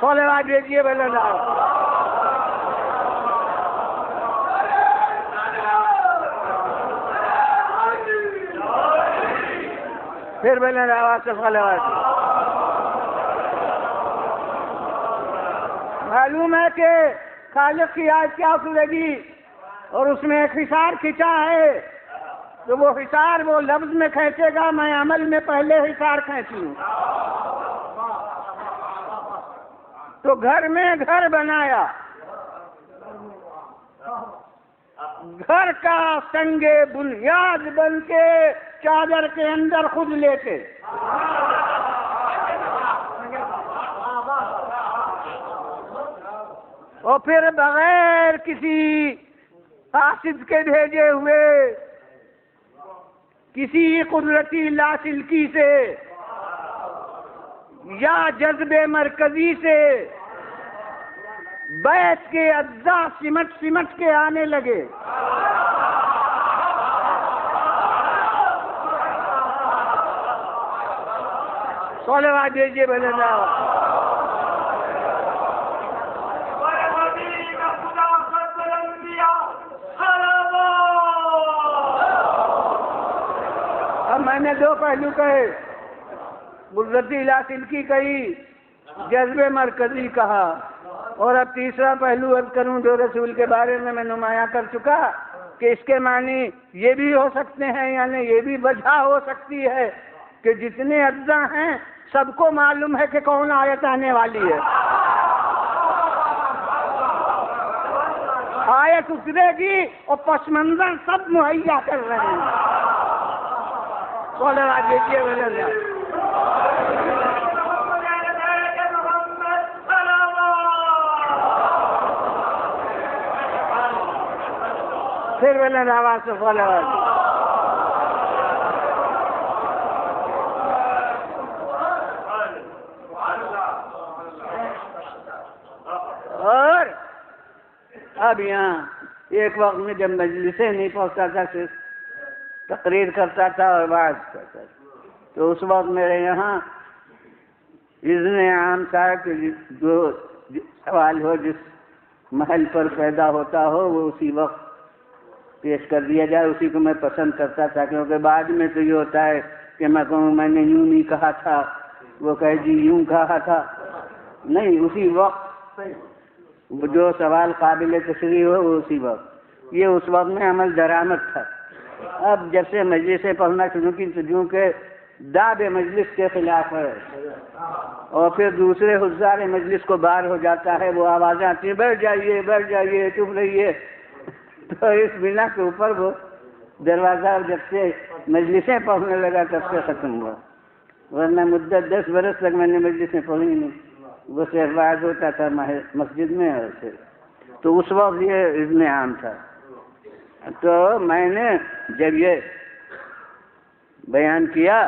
[SPEAKER 1] صلوات بھیجیے بلند پھر بلند آواز سے صلوات۔ معلوم ہے کہ خالق کی آیت کیا اترے گی اور اس میں ایک حصار کھینچا ہے، تو وہ حصار وہ لفظ میں کھینچے گا، میں عمل میں پہلے حصار کھینچی ہوں۔ تو گھر میں گھر بنایا، گھر کا سنگ بنیاد بن کے چادر کے اندر خود لیتے، اور پھر بغیر کسی قاصد کے بھیجے ہوئے کسی قدرتی لاسلکی سے یا جذبے مرکزی سے بیت کے اجزاء سمٹ کے آنے لگے۔ صلوات دیجیے بلند آواز۔ اب میں نے دو پہلو کہے، قدرتی لاسلکی کہی، جذبے مرکزی کہا، اور اب تیسرا پہلو عرض کروں جو رسول کے بارے میں نمایاں کر چکا کہ اس کے معنی یہ بھی ہو سکتے ہیں، یعنی یہ بھی وجہ ہو سکتی ہے کہ جتنے اجزاء ہیں سب کو معلوم ہے کہ کون آیت آنے والی ہے، آیت اترے گی اور پس منظر سب مہیا کر رہے ہیں۔ صلوات دیجیے بلند۔ پھر بلند آواز سے صلوات۔ اور اب یہاں ایک وقت میں جب مجلسیں نہیں پہنچتا تھا، صرف تقریر کرتا تھا اور بات کرتا تھا، تو اس وقت میرے یہاں اذن عام تھا کہ جو سوال ہو جس محل پر پیدا ہوتا ہو وہ اسی وقت پیش کر دیا جائے، اسی کو میں پسند کرتا تھا، کیونکہ بعد میں تو یہ ہوتا ہے کہ میں کہوں میں نے یوں نہیں کہا تھا، وہ کہے جی یوں کہا تھا، نہیں، اسی وقت جو سوال قابل تشریح ہو وہ اسی وقت، یہ اس وقت میں عمل درآمد تھا۔ اب جب سے مجلسیں پڑھنا شروع کی تو جو کہ داد مجلس کے خلاف ہے، اور پھر دوسرے حضار مجلس کو بار ہو جاتا ہے، وہ آوازیں آتی ہیں بیٹھ جائیے چپ رہیے، تو اس بنا کے اوپر وہ دروازہ جب سے مجلسیں پڑھنے لگا تب سے ختم ہوا، ورنہ مدت 10 برس تک میں نے مجلسیں پڑھی نہیں، وہ صرف واعظ ہوتا تھا مسجد میں، اور پھر تو اس وقت یہ اذن عام تھا۔ تو میں نے جب یہ بیان کیا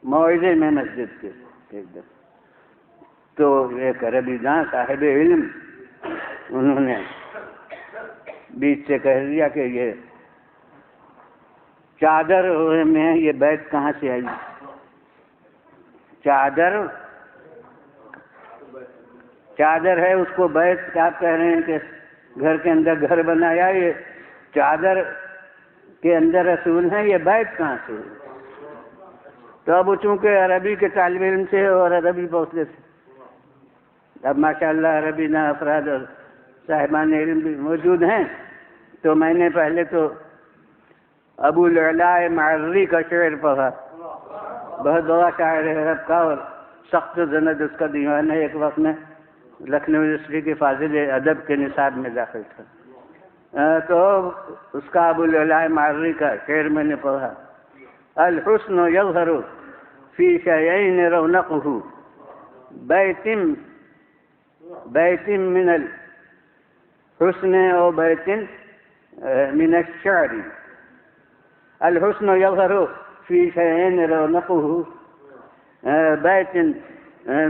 [SPEAKER 1] موعظے میں مسجد کے ایک دن، تو ایک عربی داں صاحب علم انہوں نے بیچ سے کہہ دیا کہ یہ چادر میں یہ بیت کہاں سے آئی؟ چادر ہے، اس کو بیت آپ کہہ رہے ہیں کہ گھر کے اندر گھر بنایا، یہ چادر کے اندر رسول ہیں، یہ بیت کہاں سے؟ تو اب چونکہ عربی کے طالب علم سے اور عربی پہنچنے سے اب ماشاءاللہ عربی نہ افراد اور صاحبان علم بھی موجود ہیں، تو میں نے پہلے تو ابو العلاء معرری کا شعر پڑھا، بہت بڑا شاعر ہے عرب کا، اور سخت زند اس کا دیوان ہے، ایک وقت میں لکھنؤ یونیورسٹی کے فاضل ادب کے نصاب میں داخل تھا، تو اس کا ابو العلاء معرری کا شعر میں نے پڑھا، الحسن یظہر فی شیئین رونقہ بیت من الحسن او بیت من الشعر الحسن یظہر فی شیئین رونقہ بیت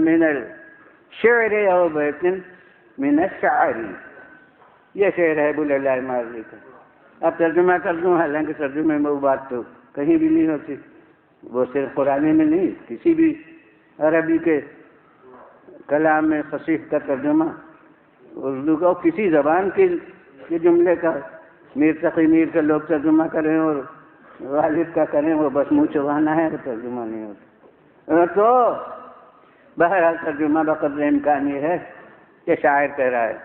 [SPEAKER 1] من الشعر او بیت من الشعر. یہ شعر ہے ابو لیلہ ماوردی کا. اب ترجمہ کر دوں، حالانکہ ترجمے میں وہ بات تو کہیں بھی نہیں ہوتی، وہ صرف قرآن میں نہیں، کسی بھی عربی کے کلام میں فصیح کا ترجمہ اردو کا کسی زبان کے جملے کا میر تقی میر کا لوگ ترجمہ کریں اور غالب کا کریں، وہ بس منہ چبانا ہے، وہ ترجمہ نہیں ہوتا. تو بہرحال ترجمہ بقدر امکان یہ ہے کہ شاعر کہہ رہا ہے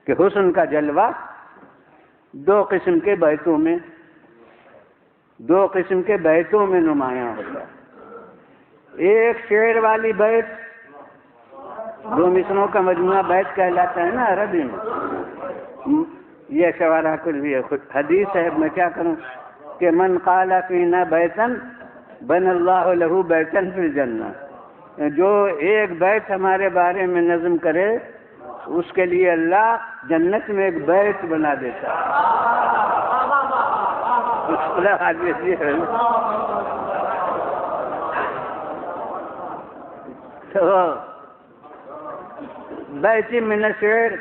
[SPEAKER 1] کہ حسن کا جلوہ دو قسم کے بیتوں میں نمایاں ہوتا ہے. ایک شعر والی بیت، دو مصروں کا مجموعہ بیت کہلاتا ہے نا عربی میں. یہ شعرا کل بھی حدیث ہے، میں کیا کروں کہ من قال فینا بیتن بن اللہ لہ بیتن فی الجنہ. جو ایک بیت ہمارے بارے میں نظم کرے اس کے لیے اللہ جنت میں ایک بیت بنا دیتا ہے. تو بیت من الشعر،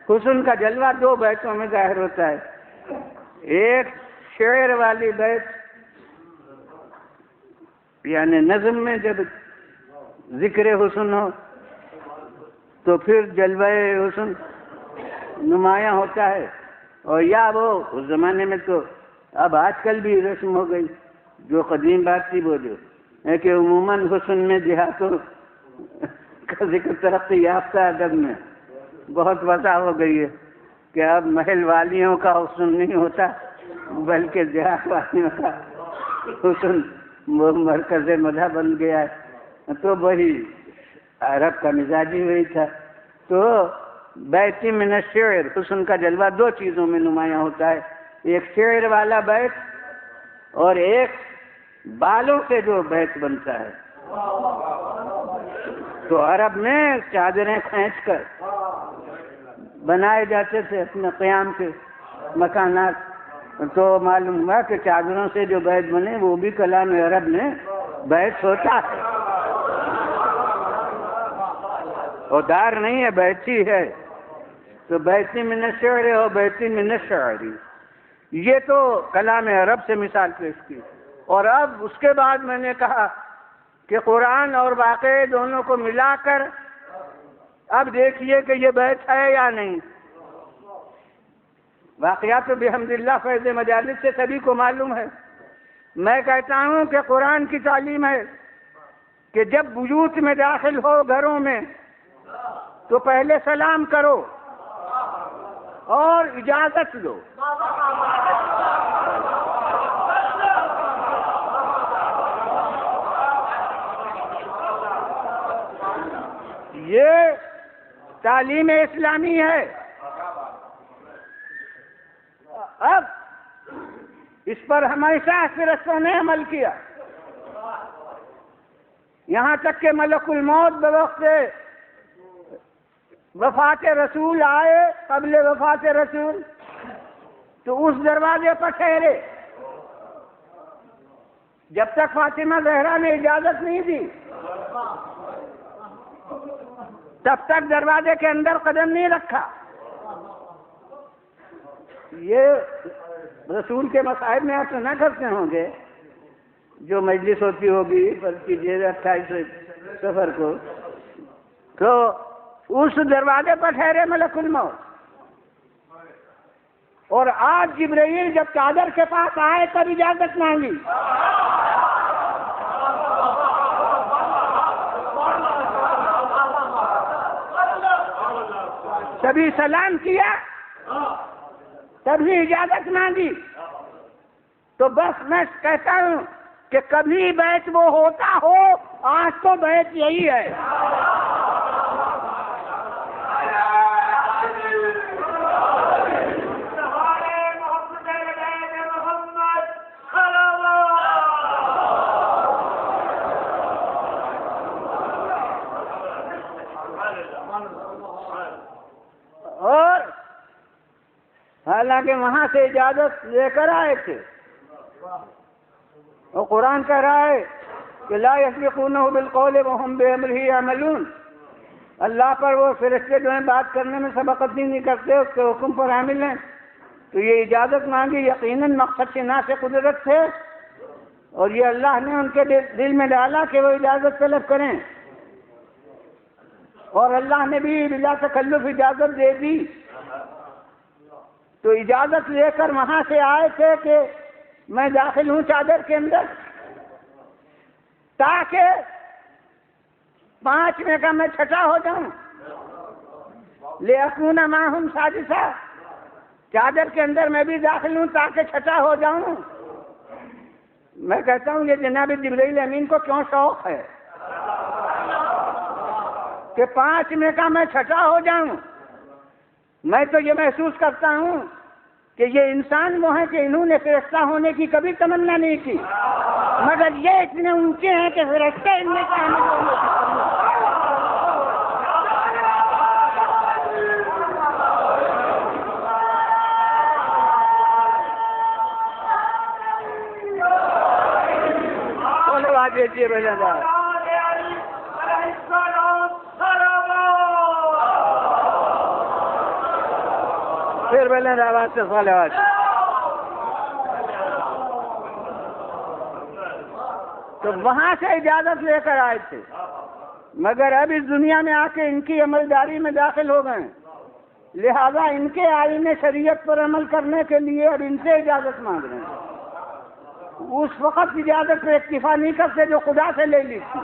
[SPEAKER 1] حسن کا جلوہ دو بیتوں میں ظاہر ہوتا ہے. ایک شعر والی بیت، یعنی نظم میں جب ذکر حسن ہو تو پھر جلوہ حسن نمایاں ہوتا ہے. اور یا وہ اس زمانے میں تو اب آج کل بھی رسم ہو گئی، جو قدیم بات تھی وہ جو ہے کہ عموماً حسن میں دیہاتوں کا ذکر ترقی یافتہ ادب میں بہت وسع ہو گئی ہے کہ اب محل والیوں کا حسن نہیں ہوتا بلکہ دیہات والیوں کا حسن وہ مرکز مدح بن گیا ہے. تو وہی عرب کا مزاج ہی وہی تھا. تو بیت من الشعر، حسن کا جلوہ دو چیزوں میں نمایاں ہوتا ہے، ایک شعر والا بیت اور ایک بالوں سے جو بیت بنتا ہے. تو عرب میں چادریں کھینچ کر بنائے جاتے تھے اپنے قیام کے مکانات. تو معلوم ہوا کہ چادروں سے جو بیت بنے وہ بھی کلام عرب میں بیت ہوتا ہے، اور دار نہیں ہے، بیتی ہے. تو بیتی من الشعر اور بیتی من الشعر، یہ تو کلام عرب سے مثال پیش کی. اور اب اس کے بعد میں نے کہا کہ قرآن اور واقعے دونوں کو ملا کر اب دیکھیے کہ یہ بیت ہے یا نہیں. واقعات بحمد اللہ فیض مجالس سے سبھی کو معلوم ہے. میں کہتا ہوں کہ قرآن کی تعلیم ہے کہ جب بیوت میں داخل ہو، گھروں میں، تو پہلے سلام کرو اور اجازت دو. یہ تعلیم اسلامی ہے. اب اس پر ہمیشہ فرشتوں نے عمل کیا، یہاں تک کہ ملک الموت بوقت وفات رسول آئے، قبل وفات رسول، تو اس دروازے پر ٹھہرے جب تک فاطمہ زہرا نے اجازت نہیں دی، تب تک دروازے کے اندر قدم نہیں رکھا. یہ رسول کے مصائب میں آپ نہ کرتے ہوں گے، جو مجلس ہوتی ہوگی پر کیجیے 28 سفر کو، تو اس دروازے پر ٹھہرے ملک الموت. اور آج جبرائیل جب چادر کے پاس آئے تب اجازت مانگی. کبھی سلام کیا، تبھی اجازت مانگی. تو بس میں کہتا ہوں کہ کبھی بیت وہ ہوتا ہو، آج تو بیت یہی ہے. اور حالانکہ وہاں سے اجازت لے کر آئے تھے، اور قرآن کہہ رہا ہے کہ لا یسبقونہ بالقول وہم بامرہ یعملون، اللہ پر وہ فرشتے جو ہیں بات کرنے میں سبقت نہیں کرتے، اس کے حکم پر عامل ہیں. تو یہ اجازت مانگی یقیناً مقصد سے ناس قدرت تھے، اور یہ اللہ نے ان کے دل میں ڈالا کہ وہ اجازت طلب کریں، اور اللہ نے بھی بلا تکلف اجازت دے دی. تو اجازت لے کر وہاں سے آئے تھے کہ میں داخل ہوں چادر کے اندر، تاکہ 5 میں کا میں چھٹا ہو جاؤں، لِأَكُونَ مَعَهُمْ سَادِسًا، چادر کے اندر میں بھی داخل ہوں تاکہ چھٹا ہو جاؤں. میں کہتا ہوں یہ جناب جبرائیل امین کو کیوں شوق ہے کہ 5 میں کا میں چھٹا ہو جاؤں. میں تو یہ محسوس کرتا ہوں کہ یہ انسان وہ ہیں کہ انہوں نے فرشتہ ہونے کی کبھی تمنا نہیں کی، مگر یہ اتنے اونچے ہیں کہ فرشتے ان میں شامل ہونے کی دیجیے بھائی جان. پھر بولے آواز سے صلوات. تو وہاں سے اجازت لے کر آئے تھے، مگر اب اس دنیا میں آ کے ان کی عملداری میں داخل ہو گئے، لہذا ان کے آئین شریعت پر عمل کرنے کے لیے اب ان سے اجازت مانگ رہے ہیں. اس وقت اجازت پہ اکتفا نہیں کرتے جو خدا سے لے لی تھی.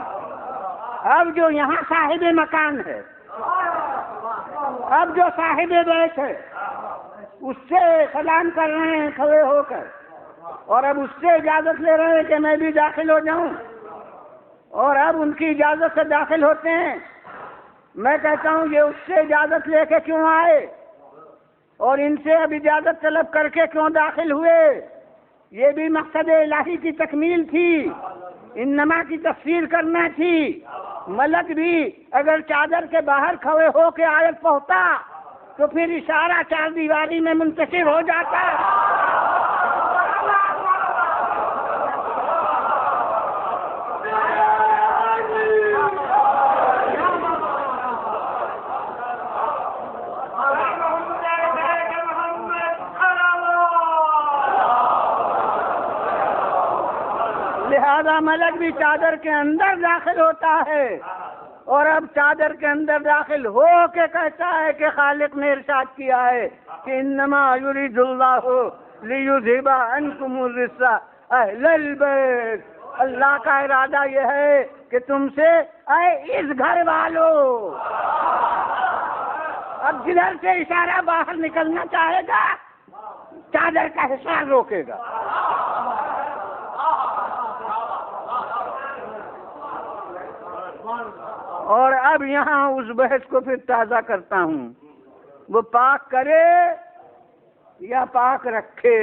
[SPEAKER 1] اب جو یہاں صاحب مکان ہے، اب جو صاحب بیت ہے، اس سے سلام کر رہے ہیں کھڑے ہو کر، اور اب اس سے اجازت لے رہے ہیں کہ میں بھی داخل ہو جاؤں، اور اب ان کی اجازت سے داخل ہوتے ہیں. میں کہتا ہوں یہ اس سے اجازت لے کے کیوں آئے اور ان سے اب اجازت طلب کر کے کیوں داخل ہوئے؟ یہ بھی مقصد الہی کی تکمیل تھی، انما کی تفسیر کرنا تھی. ملک بھی اگر چادر کے باہر کھڑے ہو کے آیت پڑھتا تو پھر اشارہ 4 دیواری میں منتشر ہو جاتا. لہذا ملک بھی چادر کے اندر داخل ہوتا ہے، اور اب چادر کے اندر داخل ہو کے کہتا ہے کہ خالق نے ارشاد کیا ہے کہ انما یرید اللہ لیذھب عنکم الرجس اہل البیت. اللہ کا ارادہ یہ ہے کہ تم سے اے اس گھر والو. اب جدھر سے اشارہ باہر نکلنا چاہے گا چادر کا حصار روکے گا. اور اب یہاں اس بحث کو پھر تازہ کرتا ہوں، وہ پاک کرے یا پاک رکھے.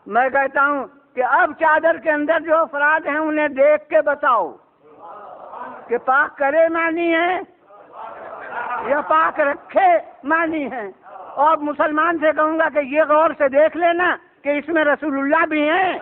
[SPEAKER 1] میں کہتا ہوں کہ اب چادر کے اندر جو افراد ہیں انہیں دیکھ کے بتاؤ کہ پاک کرے معنی ہے یا پاک رکھے معنی ہے. اور مسلمان سے کہوں گا کہ یہ غور سے دیکھ لینا کہ اس میں رسول اللہ بھی ہیں.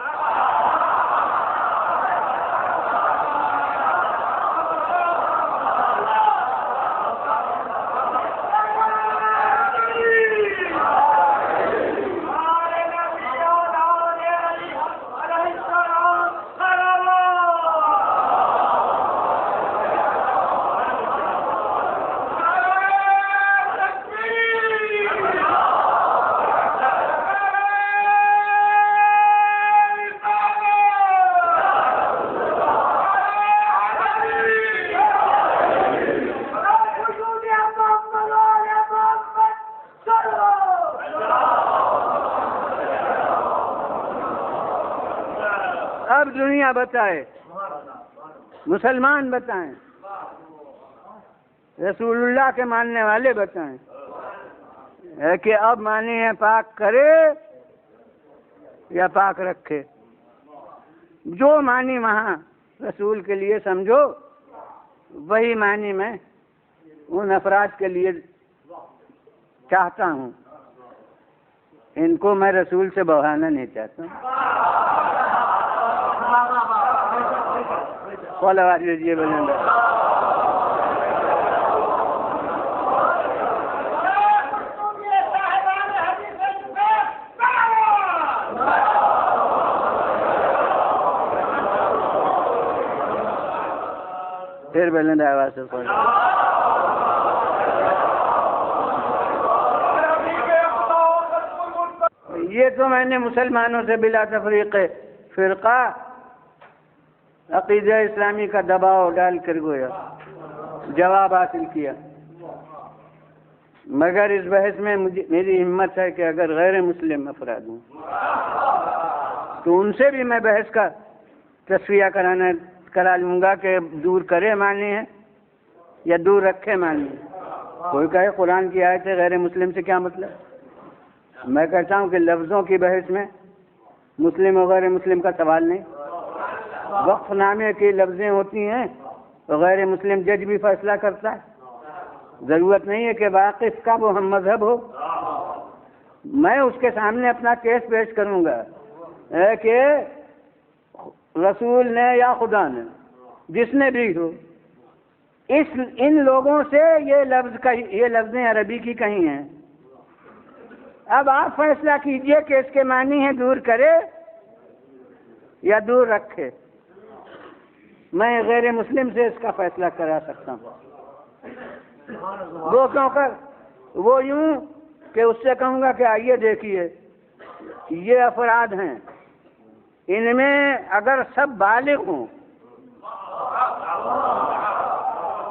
[SPEAKER 1] اب دنیا بتائے، مسلمان بتائیں، رسول اللہ کے ماننے والے بتائیں کہ اب مانی ہے پاک کرے یا پاک رکھے. جو معنی وہاں رسول کے لیے سمجھو وہی معنی میں ان افراد کے لیے چاہتا ہوں. ان کو میں رسول سے بہانا نہیں چاہتا ہوں. صلوات بھیجیے بلند. پھر بلند آواز سے پڑھ. یہ تو میں نے مسلمانوں سے بلا تفریق فرقہ عقیدہ اسلامی کا دباؤ ڈال کر گویا جواب حاصل کیا، مگر اس بحث میں میری ہمت ہے کہ اگر غیر مسلم افراد ہوں تو ان سے بھی میں بحث کا تصفیہ کرا لوں گا کہ دور کرے معنی ہے یا دور رکھے معنی ہے. کوئی کہے قرآن کی آیت ہے غیر مسلم سے کیا مطلب؟ میں کہتا ہوں کہ لفظوں کی بحث میں مسلم و غیر مسلم کا سوال نہیں. وقف نامے کی لفظیں ہوتی ہیں تو غیر مسلم جج بھی فیصلہ کرتا ہے. ضرورت نہیں ہے کہ واقف کا وہ ہم مذہب ہو. میں اس کے سامنے اپنا کیس پیش کروں گا کہ رسول نے یا خدا نے جس نے بھی ہو ان لوگوں سے یہ لفظیں عربی کی کہیں ہیں. اب آپ فیصلہ کیجئے کہ اس کے معنی ہے دور کرے یا دور رکھے. میں غیر مسلم سے اس کا فیصلہ کرا سکتا ہوں. وہ کیوں کر وہ یوں کہ اس سے کہوں گا کہ آئیے دیکھیے یہ افراد ہیں، ان میں اگر سب بالغ ہوں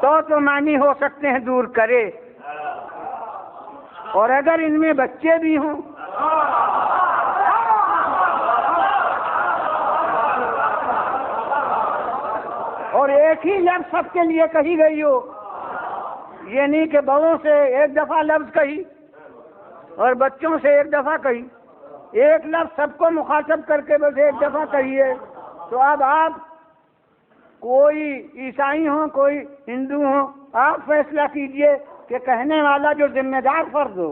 [SPEAKER 1] تو معنی ہو سکتے ہیں دور کرے، اور اگر ان میں بچے بھی ہوں اور ایک ہی لفظ سب کے لیے کہی گئی ہو، یہ نہیں کہ بڑوں سے ایک دفعہ لفظ کہی اور بچوں سے ایک دفعہ کہی، ایک لفظ سب کو مخاطب کر کے بس ایک دفعہ کہیے. تو اب آپ کوئی عیسائی ہوں کوئی ہندو ہوں، آپ فیصلہ کیجئے کہ کہنے والا جو ذمہ دار فرد ہو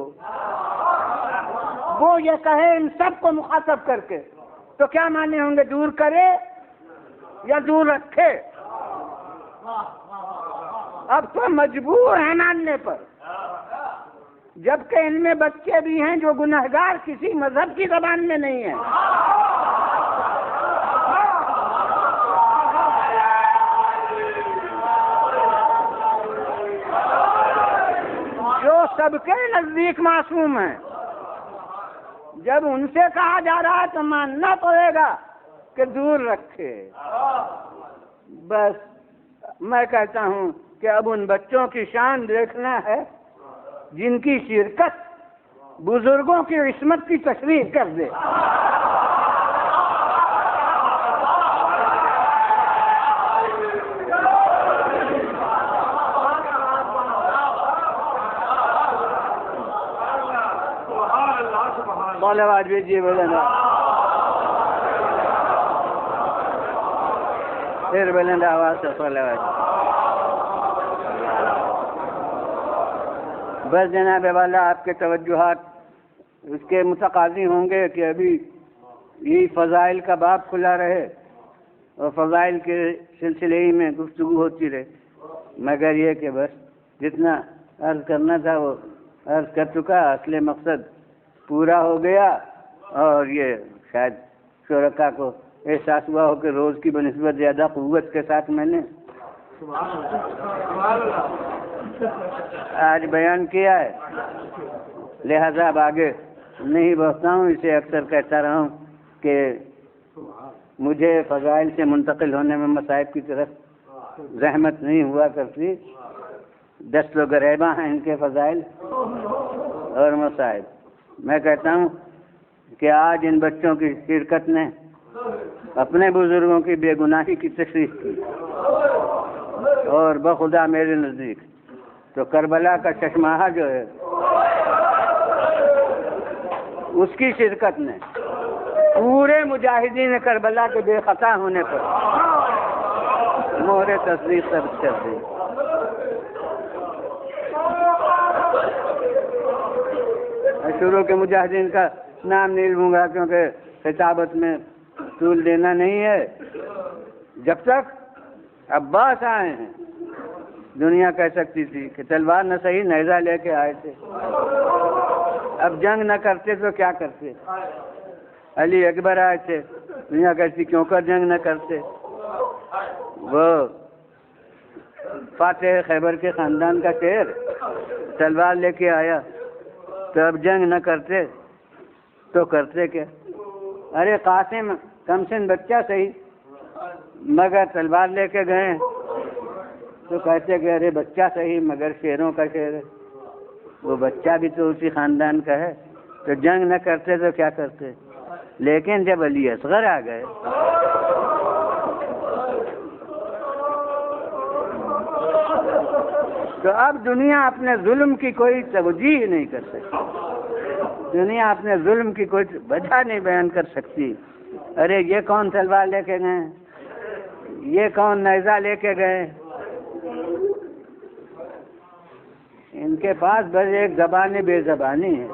[SPEAKER 1] وہ یہ کہے ان سب کو مخاطب کر کے، تو کیا معنی ہوں گے دور کرے یا دور رکھے؟ اب تو مجبور ہیں ماننے پر، جبکہ ان میں بچے بھی ہیں جو گنہگار کسی مذہب کی زبان میں نہیں ہیں. جو سب کے نزدیک معصوم ہیں، جب ان سے کہا جا رہا ہے تو ماننا پڑے گا کہ دور رکھے. بس میں کہتا ہوں کہ اب ان بچوں کی شان دیکھنا ہے جن کی شرکت بزرگوں کی عصمت کی تشریح کر دے. صلوات بھیجیے بلند. پھر بلند آواز سے صلوات. بس جناب والا آپ کے توجہات اس کے متقاضی ہوں گے کہ ابھی یہ فضائل کا باب کھلا رہے اور فضائل کے سلسلے ہی میں گفتگو ہوتی رہے، مگر یہ کہ بس جتنا عرض کرنا تھا وہ عرض کر چکا. اصل مقصد پورا ہو گیا، اور یہ شاید شرکا کو احساس ہوا ہو کہ روز کی بنسبت زیادہ قوت کے ساتھ میں نے آج بیان کیا ہے، لہذا اب آگے نہیں بڑھتا ہوں. اسے اکثر کہتا رہا ہوں کہ مجھے فضائل سے منتقل ہونے میں مصائب کی طرف زحمت نہیں ہوا کرتی. دست و گریباں ہیں ان کے فضائل اور مصائب. میں کہتا ہوں کہ آج ان بچوں کی شرکت نے اپنے بزرگوں کی بے گناہی کی تشریح کی، اور بخدا میرے نزدیک تو کربلا کا چشمہ جو ہے اس کی شرکت نے پورے مجاہدین کربلا کے بے خطا ہونے پر مہر تصدیق ثبت کر دی. شروع کے مجاہدین کا نام نہیں لوں گا کیونکہ خطابت میں طول دینا نہیں ہے. جب تک عباس آئے ہیں دنیا کہہ سکتی تھی کہ تلوار نہ صحیح نیزہ لے کے آئے تھے. اب جنگ نہ کرتے تو کیا کرتے؟ علی اکبر آئے تھے دنیا کہتی کیوں کر جنگ نہ کرتے. وہ فاتح خیبر کے خاندان کا شیر تلوار لے کے آیا تو اب جنگ نہ کرتے تو کرتے کیا؟ ارے قاسم کم سن بچہ صحیح مگر تلوار لے کے گئے تو کہتے کہ ارے بچہ صحیح مگر شیروں کا شیر ہے. وہ بچہ بھی تو اسی خاندان کا ہے تو جنگ نہ کرتے تو کیا کرتے. لیکن جب علی اصغر آ گئے تو اب دنیا اپنے ظلم کی کوئی توجیہ نہیں کر سکتی. دنیا اپنے ظلم کی کوئی وجہ نہیں بیان کر سکتی. ارے یہ کون تلوار لے کے گئے, یہ کون نیزہ لے کے گئے. ان کے پاس بس ایک زبان بے زبانی ہے.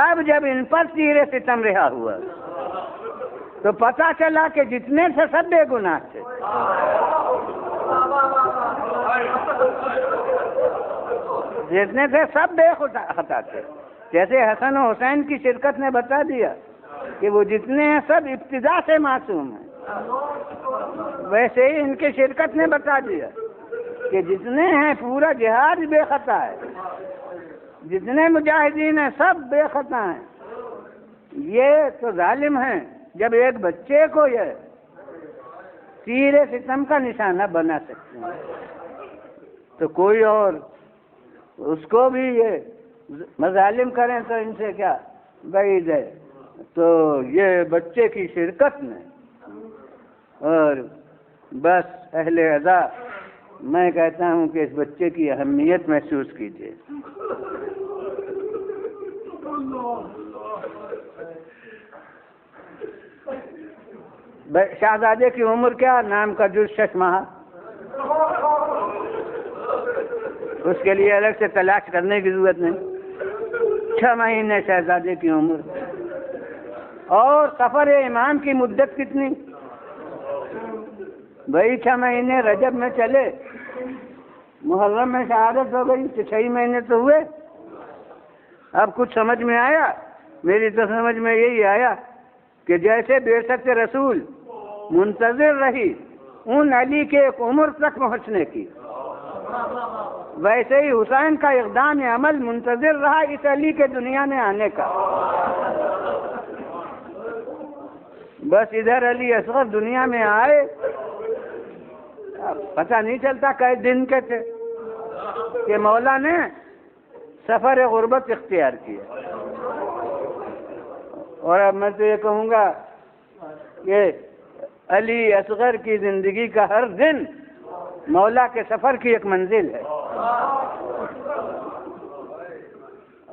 [SPEAKER 1] اب جب ان پر تیر ستم رہا ہوا تو پتا چلا کہ جتنے سے سب بے گناہ تھے. جتنے سے سب بے خطا تھے. جیسے حسن و حسین کی شرکت نے بتا دیا کہ وہ جتنے ہیں سب ابتدا سے معصوم ہیں, ویسے ہی ان کی شرکت نے بتا دیا کہ جتنے ہیں پورا جہاد بے خطا ہے. جتنے مجاہدین ہیں سب بے خطا ہیں. یہ تو ظالم ہیں جب ایک بچے کو یہ تیر ستم کا نشانہ بنا سکتے ہیں تو کوئی اور اس کو بھی یہ مظالم کریں تو ان سے کیا بعید ہے. تو یہ بچے کی شرکت میں اور بس اہل عزا میں کہتا ہوں کہ اس بچے کی اہمیت محسوس کیجیے. شہزادے کی عمر کیا؟ نام کا جز 6 ماہ. اس کے لیے الگ سے تلاش کرنے کی ضرورت نہیں. 6 مہینے شہزادے کی عمر. اور سفر امام کی مدت کتنی؟ وہی 6 مہینے. رجب میں چلے, محرم میں شہادت ہو گئی, 6 مہینے تو ہوئے. اب کچھ سمجھ میں آیا؟ میری تو سمجھ میں یہی آیا کہ جیسے بیسط رسول منتظر رہی ان علی کے ایک عمر تک پہنچنے کی, ویسے ہی حسین کا اقدام عمل منتظر رہا اس علی کے دنیا میں آنے کا. بس ادھر علی اصغر دنیا میں آئے, پتہ نہیں چلتا کئی دن کے تھے کہ مولا نے سفر غربت اختیار کیا. اور اب میں تو یہ کہوں گا کہ علی اصغر کی زندگی کا ہر دن مولا کے سفر کی ایک منزل ہے.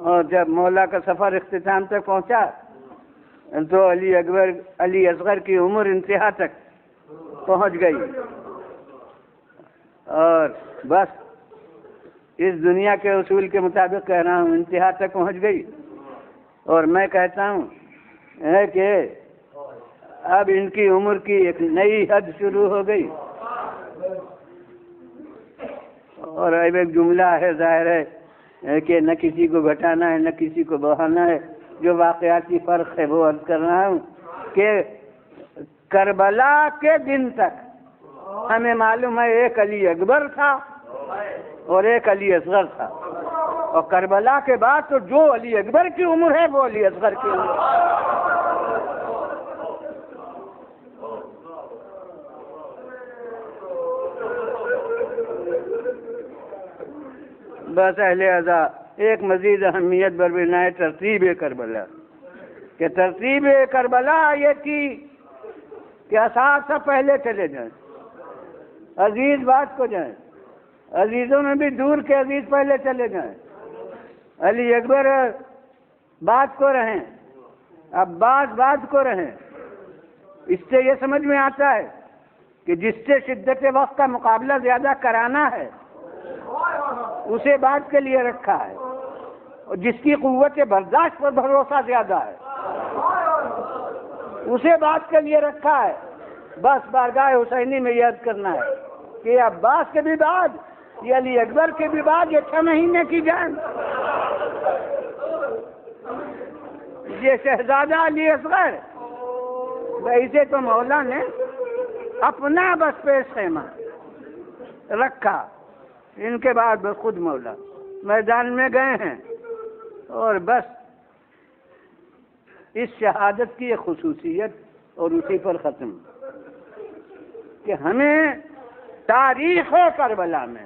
[SPEAKER 1] اور جب مولا کا سفر اختتام تک پہنچا تو علی اصغر کی عمر انتہا تک پہنچ گئی. اور بس اس دنیا کے اصول کے مطابق کہہ رہا ہوں, انتہا تک پہنچ گئی. اور میں کہتا ہوں کہ اب ان کی عمر کی ایک نئی حد شروع ہو گئی. اور اب ایک جملہ ہے, ظاہر ہے کہ نہ کسی کو گھٹانا ہے نہ کسی کو بڑھانا ہے. جو واقعاتی فرق ہے وہ عرض کر رہا ہوں کہ کربلا کے دن تک ہمیں معلوم ہے ایک علی اکبر تھا اور ایک علی اصغر تھا. اور کربلا کے بعد تو جو علی اکبر کی عمر ہے وہ علی اصغر کی عمر ہے. بس اہل عزا ایک مزید اہمیت بربنائے ترتیب کربلا کہ ترتیب کربلا یہ تھی کہ اصحاب سب پہلے چلے جائیں, عزیز بات کو جائیں, عزیزوں میں بھی دور کے عزیز پہلے چلے جائیں, علی اکبر بات کو رہیں, عباس بات کو رہیں. اس سے یہ سمجھ میں آتا ہے کہ جس سے شدت وقت کا مقابلہ زیادہ کرانا ہے اسے بات کے لیے رکھا ہے, اور جس کی قوت برداشت پر بھروسہ زیادہ ہے اسے بات کے لیے رکھا ہے. بس بارگاہ حسینی میں یاد کرنا ہے کہ عباس کے بھی بعد یہ علی اکبر کے بھی بعد یہ 6 مہینے کی جان، یہ شہزادہ علی اصغر اسے تو مولا نے اپنا بس پیش خیمہ رکھا. ان کے بعد بس خود مولا میدان میں گئے ہیں. اور بس اس شہادت کی ایک خصوصیت اور اسی پر ختم کہ ہمیں تاریخ کربلا میں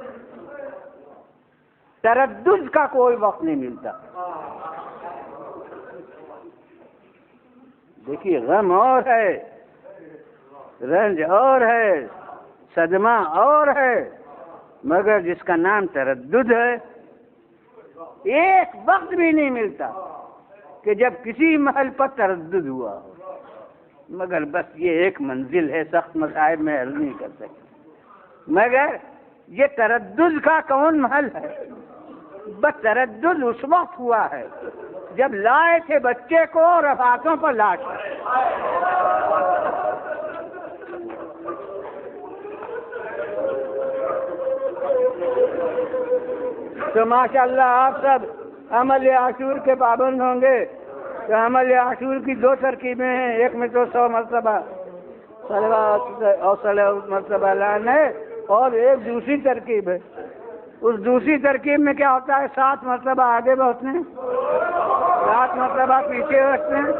[SPEAKER 1] تردد کا کوئی وقت نہیں ملتا. دیکھیے غم اور ہے، رنج اور ہے، صدمہ اور ہے، مگر جس کا نام تردد ہے ایک وقت بھی نہیں ملتا کہ جب کسی محل پر تردد ہوا ہو. مگر بس یہ ایک منزل ہے، سخت مصائب میں حل نہیں کر سکتے. مگر یہ تردد کا کون محل ہے؟ بس تردد اس وقت ہوا ہے جب لائے تھے بچے کو رفعتوں پر لاش. تو ماشاءاللہ آپ سب عمل عاشور کے پابند ہوں گے. تو عمل عاشور کی 2 ترکیبیں ہیں، ایک میں تو 100 مرتبہ صلوات اور 100 مرتبہ اعلان ہے، اور ایک دوسری ترکیب ہے. اس دوسری ترکیب میں کیا ہوتا ہے؟ 7 مرتبہ آگے بڑھتے ہیں، 7 مرتبہ پیچھے بڑھتے ہیں،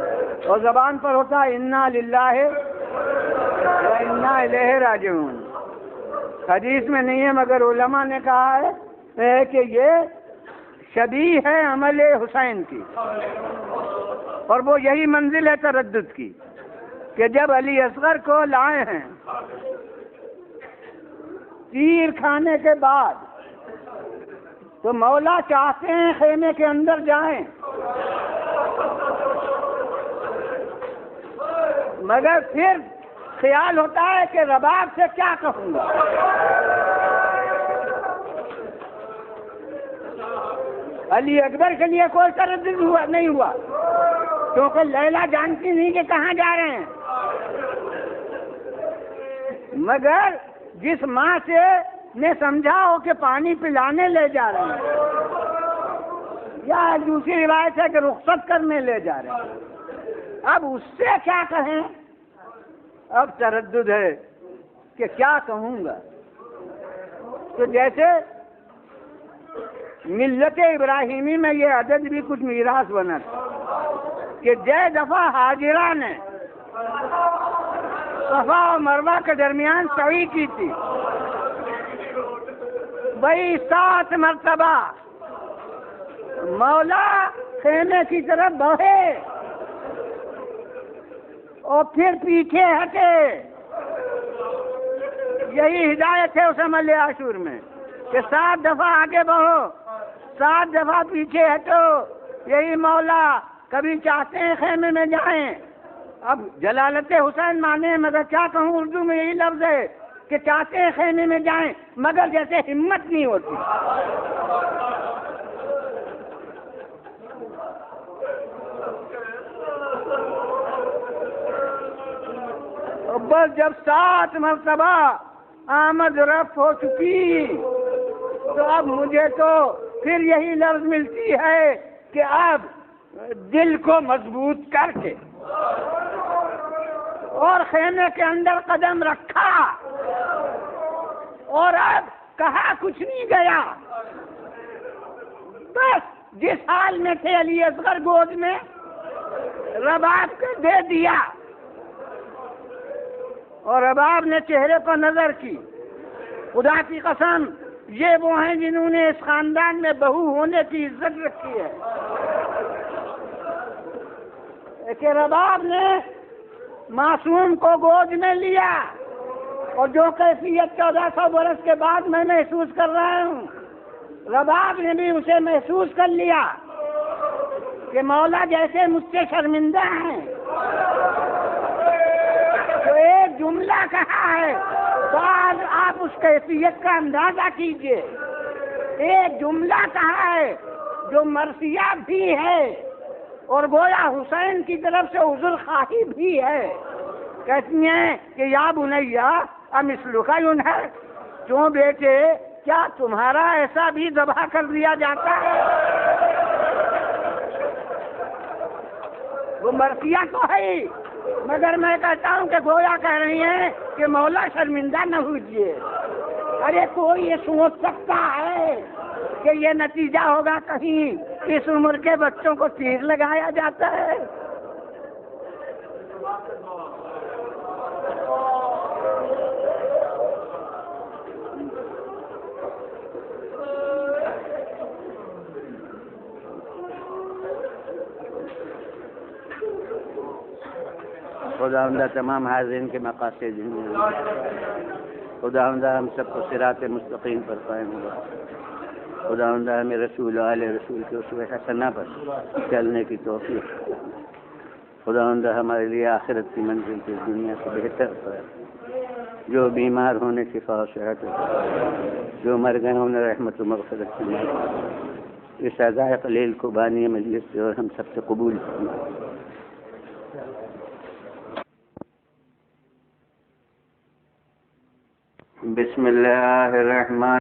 [SPEAKER 1] اور زبان پر ہوتا ہے انا للہ و انا الیہ راجعون. حدیث میں نہیں ہے مگر علماء نے کہا ہے کہ یہ شبیہ ہے عمل حسین کی، اور وہ یہی منزل ہے تردد کی کہ جب علی اصغر کو لائے ہیں تیر کھانے کے بعد تو مولا چاہتے ہیں خیمے کے اندر جائیں، مگر پھر خیال ہوتا ہے کہ رباب سے کیا کہوں گا. علی اکبر کے لیے کوئی تردد نہیں ہوا کیونکہ لیلا جانتی نہیں کہ کہاں جا رہے ہیں. مگر جس ماں سے نے سمجھا ہو کہ پانی پلانے لے جا رہے ہیں، یا دوسری روایت ہے کہ رخصت کرنے لے جا رہے ہیں، اب اس سے کیا کہیں؟ اب تردد ہے کہ کیا کہوں گا. تو جیسے ملت ابراہیمی میں یہ عدد بھی کچھ میراث بنا تھا کہ جے دفعہ حاجرہ نے صفا اور مروہ کے درمیان سعی کی تھی، وہی 7 مرتبہ مولا خیمے کی طرف بڑھے اور پھر پیچھے ہٹے. یہی ہدایت ہے اس عمل عاشور میں کہ 7 دفعہ آگے بڑھو، 7 دفعہ پیچھے ہٹو. یہی مولا کبھی چاہتے ہیں خیمے میں جائیں. اب جلالت حسین مانے، مگر کیا کہوں، اردو میں یہی لفظ ہے کہ چاہتے ہیں خیمے میں جائیں مگر جیسے ہمت نہیں ہوتی. بس جب 7 مرتبہ آمد رفت ہو چکی تو اب مجھے تو پھر یہی لفظ ملتی ہے کہ اب دل کو مضبوط کر کے اور خیمے کے اندر قدم رکھا، اور اب کہا کچھ نہیں گیا. بس جس حال میں تھے علی اصغر گود میں رباب کو دے دیا، اور رباب نے چہرے پر نظر کی. خدا کی قسم یہ وہ ہیں جنہوں نے اس خاندان میں بہو ہونے کی عزت رکھی ہے کہ رباب نے معصوم کو گود میں لیا، اور جو کیفیت 1400 برس کے بعد میں محسوس کر رہا ہوں، رباب نے بھی اسے محسوس کر لیا کہ مولا جیسے مجھ سے شرمندہ ہیں. تو ایک جملہ کہا ہے، بعد آپ اس کیفیت کا اندازہ کیجئے. ایک جملہ کہا ہے،
[SPEAKER 2] جو مرثیہ بھی ہے اور گویا حسین کی طرف سے عذر خواہی بھی ہے. کہتی ہیں کہ یا بنیا امثلک ینحر، کیوں بیٹے کیا تمہارا ایسا بھی ذبح کر دیا جاتا ہے؟ وہ مرثیہ تو ہے ہی، مگر میں کہتا ہوں کہ گویا کہہ رہی ہیں کہ مولا شرمندہ نہ ہوجیے. ارے کوئی یہ سوچ سکتا ہے کہ یہ نتیجہ ہوگا کہیں اس عمر کے بچوں کو تیر لگایا جاتا ہے؟
[SPEAKER 1] خداوندہ تمام حاضرین کے مقاصد ہیں. خداوندہ ہم سب کو صراط مستقیم پر قائم ہوا. خداوندہ ہمیں رسول و آل رسول کے اسوہ حسنہ پر چلنے کی توفیق. خداوندہ ہمارے لیے آخرت کی منزل کی دنیا سے بہتر پر. جو بیمار ہونے شفا و صحت، جو مر گئے انہیں رحمت و مغفرت کی مدد. اس عزائے قلیل کو بانی مجلس سے اور ہم سب سے قبول کرنا. بسم اللہ الرحمن